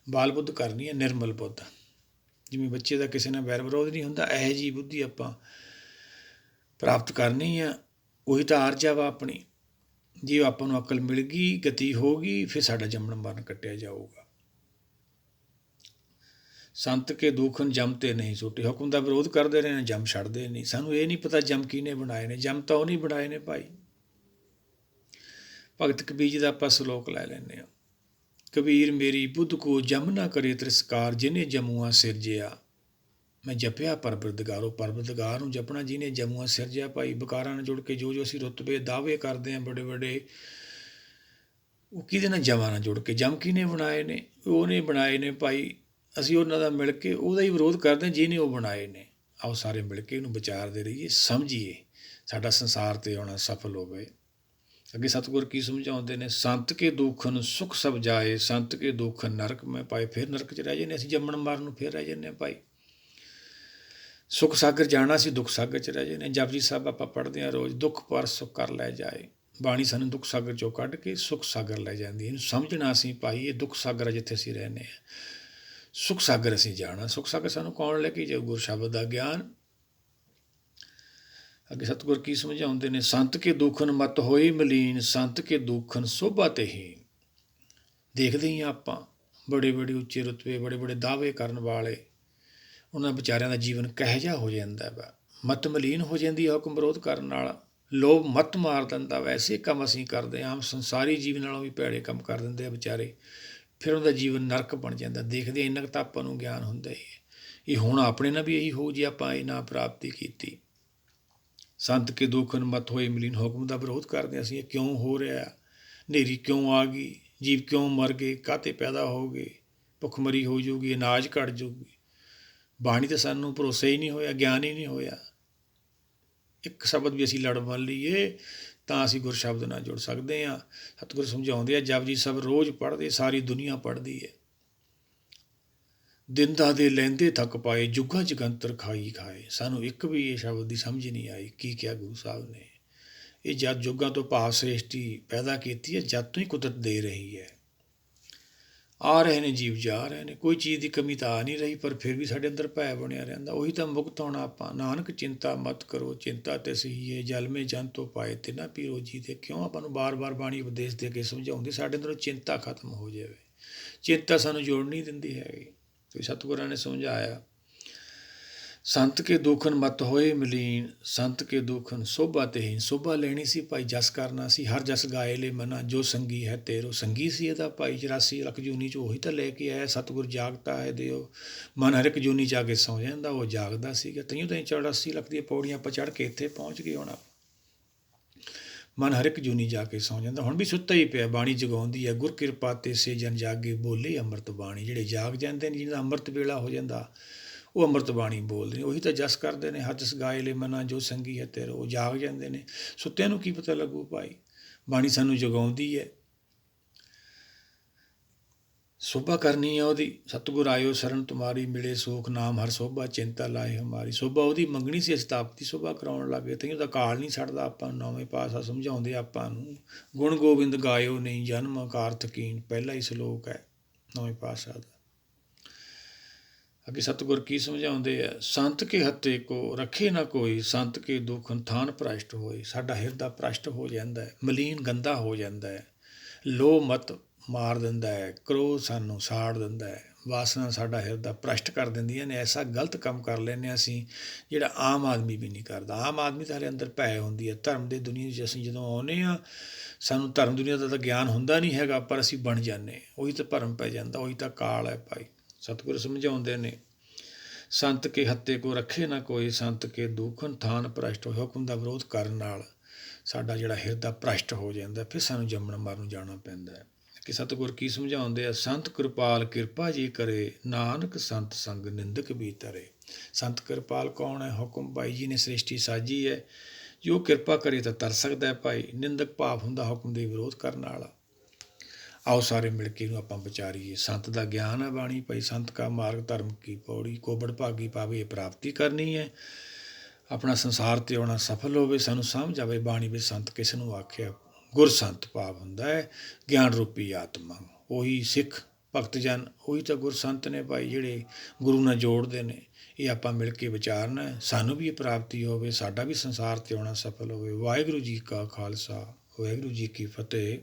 A: ਬਾਲ ਬੁੱਧ ਕਰਨੀ ਹੈ, ਨਿਰਮਲ ਬੁੱਧ। ਜਿਵੇਂ ਬੱਚੇ ਦਾ ਕਿਸੇ ਨਾਲ ਵੈਰ ਵਿਰੋਧ ਨਹੀਂ ਹੁੰਦਾ, ਇਹੋ ਜਿਹੀ ਬੁੱਧੀ ਆਪਾਂ ਪ੍ਰਾਪਤ ਕਰਨੀ ਆ। ਉਹੀ ਤਾਂ ਆਰਜਾ ਵਾ ਆਪਣੀ। ਜੇ ਆਪਾਂ ਨੂੰ ਅਕਲ ਮਿਲ ਗਈ, ਗਤੀ ਹੋ ਗਈ, ਫਿਰ ਸਾਡਾ ਜੰਮਣ ਮਰਨ ਕੱਟਿਆ ਜਾਊਗਾ। ਸੰਤ ਕੇ ਦੂਖਨ ਜਮ ਤੇ ਨਹੀਂ ਛੁੱਟੇ। ਹੁਕਮ ਦਾ ਵਿਰੋਧ ਕਰਦੇ ਰਹੇ ਨੇ, ਜਮ ਛੱਡਦੇ ਨਹੀਂ। ਸਾਨੂੰ ਇਹ ਨਹੀਂ ਪਤਾ ਜਮ ਕਿਹਨੇ ਬਣਾਏ ਨੇ, ਜਮ ਤਾਂ ਉਹ ਨਹੀਂ ਬਣਾਏ ਨੇ ਭਾਈ। ਭਗਤ ਕਬੀਰ ਜੀ ਦਾ ਆਪਾਂ ਸਲੋਕ ਲੈ ਲੈਂਦੇ ਹਾਂ। ਕਬੀਰ ਮੇਰੀ ਬੁੱਧ ਕੋ ਜਮ ਨਾ ਕਰੇ ਤਿਰਸਕਾਰ, ਜਿਹਨੇ ਜਮੂਆ ਸਿਰਜਿਆ। ਮੈਂ ਜਪਿਆ ਪਰਵਰਦਗਾਰੋ, ਪਰਵਰਦਗਾਰ ਨੂੰ ਜਪਣਾ ਜਿਹਨੇ ਜਮੂਆ ਸਿਰਜਿਆ ਭਾਈ। ਵਿਕਾਰਾਂ ਨਾਲ ਜੁੜ ਕੇ ਜੋ ਜੋ ਅਸੀਂ ਰੁਤਬੇ ਦਾਅਵੇ ਕਰਦੇ ਹਾਂ ਬੜੇ ਬੜੇ, ਉਹ ਕਿਹਦੇ ਨਾਲ? ਜਮਾਂ ਨਾਲ ਜੁੜ ਕੇ। ਜਮ ਕਿਹਨੇ ਬਣਾਏ ਨੇ? ਉਹਨੇ ਬਣਾਏ ਨੇ ਭਾਈ। ਅਸੀਂ ਉਹਨਾਂ ਦਾ ਮਿਲ ਕੇ ਉਹਦਾ ਹੀ ਵਿਰੋਧ ਕਰਦੇ ਹਾਂ ਜਿਹਨੇ ਉਹ ਬਣਾਏ ਨੇ। ਆਓ ਸਾਰੇ ਮਿਲ ਕੇ ਇਹਨੂੰ ਵਿਚਾਰਦੇ ਰਹੀਏ, ਸਮਝੀਏ, ਸਾਡਾ ਸੰਸਾਰ 'ਤੇ ਆਉਣਾ ਸਫਲ ਹੋਵੇ। ਅੱਗੇ ਸਤਿਗੁਰ ਕੀ ਸਮਝਾਉਂਦੇ ਨੇ? ਸੰਤ ਕੇ ਦੁੱਖਨ ਸੁਖ ਸਭ ਜਾਏ, ਸੰਤ ਕੇ ਦੁੱਖਨ ਨਰਕ ਮੈਂ ਪਾਏ। ਫਿਰ ਨਰਕ 'ਚ ਰਹਿ ਜਾਂਦੇ ਅਸੀਂ, ਜੰਮਣ ਮਾਰਨ ਨੂੰ ਫਿਰ ਰਹਿ ਜਾਂਦੇ ਹਾਂ ਭਾਈ। ਸੁਖ ਸਾਗਰ ਜਾਣਾ ਸੀ, ਦੁੱਖ ਸਾਗਰ 'ਚ ਰਹਿ ਜਾਂਦੇ ਹਾਂ। ਜਪਜੀ ਸਾਹਿਬ ਆਪਾਂ ਪੜ੍ਹਦੇ ਹਾਂ ਰੋਜ਼, ਦੁੱਖ ਪਰ ਸੁਖ ਕਰ ਲੈ ਜਾਏ। ਬਾਣੀ ਸਾਨੂੰ ਦੁੱਖ ਸਾਗਰ 'ਚੋਂ ਕੱਢ ਕੇ ਸੁਖ ਸਾਗਰ ਲੈ ਜਾਂਦੀ। ਇਹਨੂੰ ਸਮਝਣਾ ਅਸੀਂ ਭਾਈ, ਇਹ ਦੁੱਖ ਸਾਗਰ ਹੈ ਜਿੱਥੇ ਅਸੀਂ ਰਹਿੰਦੇ ਹਾਂ। ਸੁਖ ਸਾਗਰ ਅਸੀਂ ਜਾਣਾ। ਸੁਖ ਸਾਗਰ ਸਾਨੂੰ ਕੌਣ ਲੈ ਕੇ ਜਾਊ? ਗੁਰ ਸ਼ਬਦ ਦਾ ਗਿਆਨ। ਅੱਗੇ ਸਤਿਗੁਰ ਕੀ ਸਮਝਾਉਂਦੇ ਨੇ? ਸੰਤ ਕੇ ਦੁੱਖਨ ਮਤ ਹੋਈ ਮਲੀਨ, ਸੰਤ ਕੇ ਦੁੱਖਨ ਸੋਭਾ ਤੇ ਹੀ। ਦੇਖਦੇ ਹੀ ਆਪਾਂ ਬੜੇ ਬੜੇ ਉੱਚੇ ਰੁਤਬੇ, ਬੜੇ ਬੜੇ ਦਾਅਵੇ ਕਰਨ ਵਾਲੇ, ਉਹਨਾਂ ਵਿਚਾਰਿਆਂ ਦਾ ਜੀਵਨ ਕਿਹੋ ਜਿਹਾ ਹੋ ਜਾਂਦਾ ਵਾ। ਮਤ ਮਲੀਨ ਹੋ ਜਾਂਦੀ ਹੈ ਹੁਕਮ ਵਿਰੋਧ ਕਰਨ ਨਾਲ। ਲੋਭ ਮੱਤ ਮਾਰ ਦਿੰਦਾ। ਵੈਸੇ ਕੰਮ ਅਸੀਂ ਕਰਦੇ ਹਾਂ, ਆਮ ਸੰਸਾਰੀ ਜੀਵਨ ਨਾਲੋਂ ਵੀ ਭੈੜੇ ਕੰਮ ਕਰ ਦਿੰਦੇ ਆ ਵਿਚਾਰੇ। ਫਿਰ ਉਹਦਾ ਜੀਵਨ ਨਰਕ ਬਣ ਜਾਂਦਾ। ਦੇਖਦੇ ਇੰਨਾ ਕੁ ਤਾਂ ਆਪਾਂ ਨੂੰ ਗਿਆਨ ਹੁੰਦਾ ਹੀ ਹੈ। ਇਹ ਹੁਣ ਆਪਣੇ ਨਾਲ ਵੀ ਇਹੀ ਹੋਊ ਜੇ ਆਪਾਂ ਇਹ ਨਾ ਪ੍ਰਾਪਤੀ ਕੀਤੀ। ਸੰਤ ਕੇ ਦੁੱਖਨ ਮਤ ਹੋਏ ਮਲੀਨ, ਹੁਕਮ ਦਾ ਵਿਰੋਧ ਕਰਦੇ ਅਸੀਂ। ਇਹ ਕਿਉਂ ਹੋ ਰਿਹਾ? ਹਨੇਰੀ ਕਿਉਂ ਆ ਗਈ? ਜੀਵ ਕਿਉਂ ਮਰ ਗਏ? ਕਾਹਤੇ ਪੈਦਾ ਹੋ ਗਏ? ਭੁੱਖਮਰੀ ਹੋ ਜਾਊਗੀ, ਅਨਾਜ ਘੱਟ ਜਾਊਗੀ। ਬਾਣੀ ਤਾਂ ਸਾਨੂੰ ਭਰੋਸਾ ਹੀ ਨਹੀਂ ਹੋਇਆ, ਗਿਆਨ ਹੀ ਨਹੀਂ ਹੋਇਆ। ਇੱਕ ਸ਼ਬਦ ਵੀ ਅਸੀਂ ਲੜ ਮੰਨ ਲਈਏ ਤਾਂ ਅਸੀਂ ਗੁਰ ਸ਼ਬਦ ਨਾਲ ਜੁੜ ਸਕਦੇ ਹਾਂ। ਸਤਿਗੁਰ ਸਮਝਾਉਂਦੇ ਆ, ਜਪਜੀ ਸਾਹਿਬ ਰੋਜ਼ ਪੜ੍ਹਦੇ, ਸਾਰੀ ਦੁਨੀਆ ਪੜ੍ਹਦੀ ਹੈ। ਦਿੰਦਾ ਦੇ ਲੈਂਦੇ ਥੱਕ ਪਾਏ, ਜੁਗਾ ਜਗੰਤਰ ਖਾਈ ਖਾਏ। ਸਾਨੂੰ ਇੱਕ ਵੀ ਇਹ ਸ਼ਬਦ ਦੀ ਸਮਝ ਨਹੀਂ ਆਈ ਕੀ ਕਿਹਾ ਗੁਰੂ ਸਾਹਿਬ ਨੇ। ਇਹ ਜਦ ਜੁਗਾਂ ਤੋਂ ਭਾਵ ਸ੍ਰਿਸ਼ਟੀ ਪੈਦਾ ਕੀਤੀ ਹੈ, ਜਦ ਤੋਂ ਹੀ ਕੁਦਰਤ ਦੇ ਰਹੀ ਹੈ। ਆ ਰਹੇ ਨੇ ਜੀਵ, ਜਾ ਰਹੇ ਨੇ, ਕੋਈ ਚੀਜ਼ ਦੀ ਕਮੀ ਤਾਂ ਆ ਨਹੀਂ ਰਹੀ, ਪਰ ਫਿਰ ਵੀ ਸਾਡੇ ਅੰਦਰ ਭੈ ਬਣਿਆ ਰਹਿੰਦਾ। ਉਹੀ ਤਾਂ ਮੁਕਤ ਹੋਣਾ ਆਪਾਂ। ਨਾਨਕ ਚਿੰਤਾ ਮਤ ਕਰੋ, ਚਿੰਤਾ ਤੇ ਸਹੀਏ, ਜਲ ਮੇ ਜਨ ਤੋਂ ਪਾਏ ਤੇ ਨਾ ਪੀਰੋ ਜੀ ਦੇ। ਕਿਉਂ ਆਪਾਂ ਨੂੰ ਬਾਰ-ਬਾਰ ਬਾਣੀ ਉਪਦੇਸ਼ ਦੇ ਕੇ ਸਮਝਾਉਂਦੇ? ਸਾਡੇ ਅੰਦਰੋਂ ਚਿੰਤਾ ਖਤਮ ਹੋ ਜਾਵੇ। ਚਿੰਤਾ ਸਾਨੂੰ ਜੋੜ ਨਹੀਂ ਦਿੰਦੀ ਹੈਗੀ। ਕੋਈ ਸਤਿਗੁਰਾਂ ਨੇ ਸਮਝਾਇਆ, ਸੰਤ ਕੇ ਦੁੱਖਨ ਮਤ ਹੋਏ ਮਲੀਨ, ਸੰਤ ਕੇ ਦੁੱਖਨ ਸੋਭਾ ਤੇਹੀਨ। ਸੋਭਾ ਲੈਣੀ ਸੀ ਭਾਈ, ਜਸ ਕਰਨਾ ਸੀ। ਹਰ ਜਸ ਗਾਏ ਲੈ ਮਨਾ, ਜੋ ਸੰਗੀ ਹੈ ਤੇਰੋ। ਸੰਗੀ ਸੀ ਇਹਦਾ ਭਾਈ 84 ਲੱਖ ਜੂਨੀ 'ਚ ਉਹੀ ਤਾਂ ਲੈ ਕੇ ਆਇਆ। ਸਤਿਗੁਰ ਜਾਗਤਾ ਹੈ ਦਿਓ, ਮਨ ਹਰ ਇੱਕ ਜੂਨੀ 'ਚ ਆ ਕੇ ਸੌਂ ਜਾਂਦਾ। ਉਹ ਜਾਗਦਾ ਸੀਗਾ, ਤਈਓ ਤਾਂ 84 ਲੱਖ ਦੀਆਂ ਪੌੜੀਆਂ ਆਪਾਂ ਚੜ੍ਹ ਕੇ ਇੱਥੇ ਪਹੁੰਚ ਗਏ। ਹੁਣ ਮਨ ਹਰ ਇੱਕ ਜੂਨੀ ਜਾ ਕੇ ਸੌਂ ਜਾਂਦਾ। ਹੁਣ ਵੀ ਸੁੱਤਾ ਹੀ ਪਿਆ, ਬਾਣੀ ਜਗਾਉਂਦੀ ਹੈ। ਗੁਰ ਕਿਰਪਾ ਤੇ ਸੇ ਜਨ ਜਾਗੇ, ਬੋਲੇ ਅੰਮ੍ਰਿਤ ਬਾਣੀ। ਜਿਹੜੇ ਜਾਗ ਜਾਂਦੇ ਨੇ, ਜਿਹਦਾ ਅੰਮ੍ਰਿਤ ਵੇਲਾ ਹੋ ਜਾਂਦਾ, ਉਹ ਅੰਮ੍ਰਿਤ ਬਾਣੀ ਬੋਲਦੇ ਨੇ। ਉਹੀ ਤਾਂ ਜਸ ਕਰਦੇ ਨੇ। ਹਰ ਜਸ ਗਾਏ ਲੈ ਮਨਾ, ਜੋ ਸੰਗੀ ਹੈ ਤੇਰੋ। ਉਹ ਜਾਗ ਜਾਂਦੇ ਨੇ। ਸੁੱਤਿਆਂ ਨੂੰ ਕੀ ਪਤਾ ਲੱਗੂ ਭਾਈ? ਬਾਣੀ ਸਾਨੂੰ ਜਗਾਉਂਦੀ ਹੈ। ਸੋਭਾ ਕਰਨੀ ਹੈ ਉਹਦੀ। ਸਤਿਗੁਰ ਆਇਓ ਸ਼ਰਨ ਤੁਮਾਰੀ, ਮਿਲੇ ਸੋਖ ਨਾਮ ਹਰ ਸੋਭਾ, ਚਿੰਤਾ ਲਾਏ ਹਮਾਰੀ। ਸੋਭਾ ਉਹਦੀ ਮੰਗਣੀ ਸੀ, ਅਸੀਂ ਤਾਂ ਆਪ ਦੀ ਸੋਭਾ ਕਰਾਉਣ ਲੱਗ ਗਏ। ਤੈਨੂੰ ਤਾਂ ਕਾਲ ਨਹੀਂ ਛੱਡਦਾ ਆਪਾਂ ਨੂੰ। ਨੌਵੇਂ ਪਾਤਸ਼ਾਹ ਸਮਝਾਉਂਦੇ ਆਪਾਂ ਨੂੰ, ਗੁਣ ਗੋਬਿੰਦ ਗਾਇਓ ਨਹੀਂ ਜਨਮ ਕਾਰਥ ਕੀਨ। ਪਹਿਲਾ ਹੀ ਸਲੋਕ ਹੈ ਨੌਵੇਂ ਪਾਤਸ਼ਾਹ ਦਾ। ਅੱਗੇ ਸਤਿਗੁਰ ਕੀ ਸਮਝਾਉਂਦੇ ਆ? ਸੰਤ ਕੇ ਹੱਤੇ ਕੋ ਰੱਖੇ ਨਾ ਕੋਈ, ਸੰਤ ਕੇ ਦੁੱਖਨ ਥਾਨ ਭ੍ਰਸ਼ਟ ਹੋਏ। ਸਾਡਾ ਹਿਰਦਾ ਭ੍ਰਸ਼ਟ ਹੋ ਜਾਂਦਾ ਹੈ, ਮਲੀਨ ਗੰਦਾ ਹੋ ਜਾਂਦਾ ਹੈ। ਲੋਭ ਮਤ ਮਾਰ ਦਿੰਦਾ ਹੈ, ਕ੍ਰੋਧ ਸਾਨੂੰ ਸਾੜ ਦਿੰਦਾ ਹੈ, ਵਾਸਨਾ ਸਾਡਾ ਹਿਰਦਾ ਭ੍ਰਸ਼ਟ ਕਰ ਦਿੰਦੀਆਂ ਨੇ। ਐਸਾ ਗਲਤ ਕੰਮ ਕਰ ਲੈਂਦੇ ਹਾਂ ਅਸੀਂ ਜਿਹੜਾ ਆਮ ਆਦਮੀ ਵੀ ਨਹੀਂ ਕਰਦਾ। ਆਮ ਆਦਮੀ ਤਾਂ ਸਾਡੇ ਅੰਦਰ ਭੈ ਹੁੰਦੀ ਹੈ। ਧਰਮ ਦੇ ਦੁਨੀਆ 'ਚ ਅਸੀਂ ਜਦੋਂ ਆਉਂਦੇ ਹਾਂ, ਸਾਨੂੰ ਧਰਮ ਦੁਨੀਆ ਦਾ ਤਾਂ ਗਿਆਨ ਹੁੰਦਾ ਨਹੀਂ ਹੈਗਾ, ਪਰ ਅਸੀਂ ਬਣ ਜਾਂਦੇ। ਉਹੀ ਤਾਂ ਭਰਮ ਪੈ ਜਾਂਦਾ, ਉਹੀ ਤਾਂ ਕਾਲ ਹੈ ਭਾਈ। ਸਤਿਗੁਰ ਸਮਝਾਉਂਦੇ ਨੇ, ਸੰਤ ਕੇ ਹੱਤੇ ਕੋ ਰੱਖੇ ਨਾ ਕੋਈ, ਸੰਤ ਕੇ ਦੁੱਖਨ ਥਾਨ ਭ੍ਰਸ਼ਟ ਹੋਏ। ਹੁਕਮ ਦਾ ਵਿਰੋਧ ਕਰਨ ਨਾਲ ਸਾਡਾ ਜਿਹੜਾ ਹਿਰਦਾ ਭ੍ਰਸ਼ਟ ਹੋ ਜਾਂਦਾ, ਫਿਰ ਸਾਨੂੰ ਜੰਮਣ ਮਰਨ ਜਾਣਾ ਪੈਂਦਾ ਹੈ। ਕਿ ਸਤਿਗੁਰ ਕੀ ਸਮਝਾਉਂਦੇ ਆ? ਸੰਤ ਕਿਰਪਾਲ ਕਿਰਪਾ ਜੀ ਕਰੇ, ਨਾਨਕ ਸੰਤ ਸੰਗ ਨਿੰਦਕ ਵੀ ਤਰੇ। ਸੰਤ ਕਿਰਪਾਲ ਕੌਣ ਹੈ? ਹੁਕਮ ਭਾਈ ਜੀ ਨੇ ਸ੍ਰਿਸ਼ਟੀ ਸਾਜੀ ਹੈ। ਜੋ ਕਿਰਪਾ ਕਰੇ ਤਾਂ ਤਰ ਸਕਦਾ ਹੈ ਭਾਈ। ਨਿੰਦਕ ਭਾਵ ਹੁੰਦਾ ਹੁਕਮ ਦੇ ਵਿਰੋਧ ਕਰਨ ਵਾਲਾ। ਆਓ ਸਾਰੇ ਮਿਲ ਕੇ ਇਹਨੂੰ ਆਪਾਂ ਵਿਚਾਰੀਏ। ਸੰਤ ਦਾ ਗਿਆਨ ਹੈ ਬਾਣੀ ਭਾਈ। ਸੰਤ ਕਾ ਮਾਰਗ ਧਰਮ ਕੀ ਪੌੜੀ, ਕੋਬੜ ਭਾਗੀ ਪਾਵੇ ਇਹ ਪ੍ਰਾਪਤੀ ਕਰਨੀ ਹੈ। ਆਪਣਾ ਸੰਸਾਰ 'ਤੇ ਆਉਣਾ ਸਫਲ ਹੋਵੇ। ਸਾਨੂੰ ਸਮਝ ਆਵੇ ਬਾਣੀ ਵਿੱਚ ਸੰਤ ਕਿਸ ਨੂੰ ਆਖਿਆ। ਗੁਰ ਸੰਤ ਭਾਵ ਹੁੰਦਾ ਹੈ ਗਿਆਨ ਰੂਪੀ ਆਤਮਾ। ਉਹੀ ਸਿੱਖ ਭਗਤ ਜਨ, ਉਹੀ ਤਾਂ ਗੁਰ ਸੰਤ ਨੇ ਭਾਈ, ਜਿਹੜੇ ਗੁਰੂ ਨਾਲ ਜੋੜਦੇ ਨੇ। ਇਹ ਆਪਾਂ ਮਿਲ ਕੇ ਵਿਚਾਰਨਾ, ਸਾਨੂੰ ਵੀ ਇਹ ਪ੍ਰਾਪਤੀ ਹੋਵੇ, ਸਾਡਾ ਵੀ ਸੰਸਾਰ 'ਤੇ ਆਉਣਾ ਸਫਲ ਹੋਵੇ। ਵਾਹਿਗੁਰੂ ਜੀ ਕਾ ਖਾਲਸਾ, ਵਾਹਿਗੁਰੂ ਜੀ ਕੀ ਫਤਿਹ।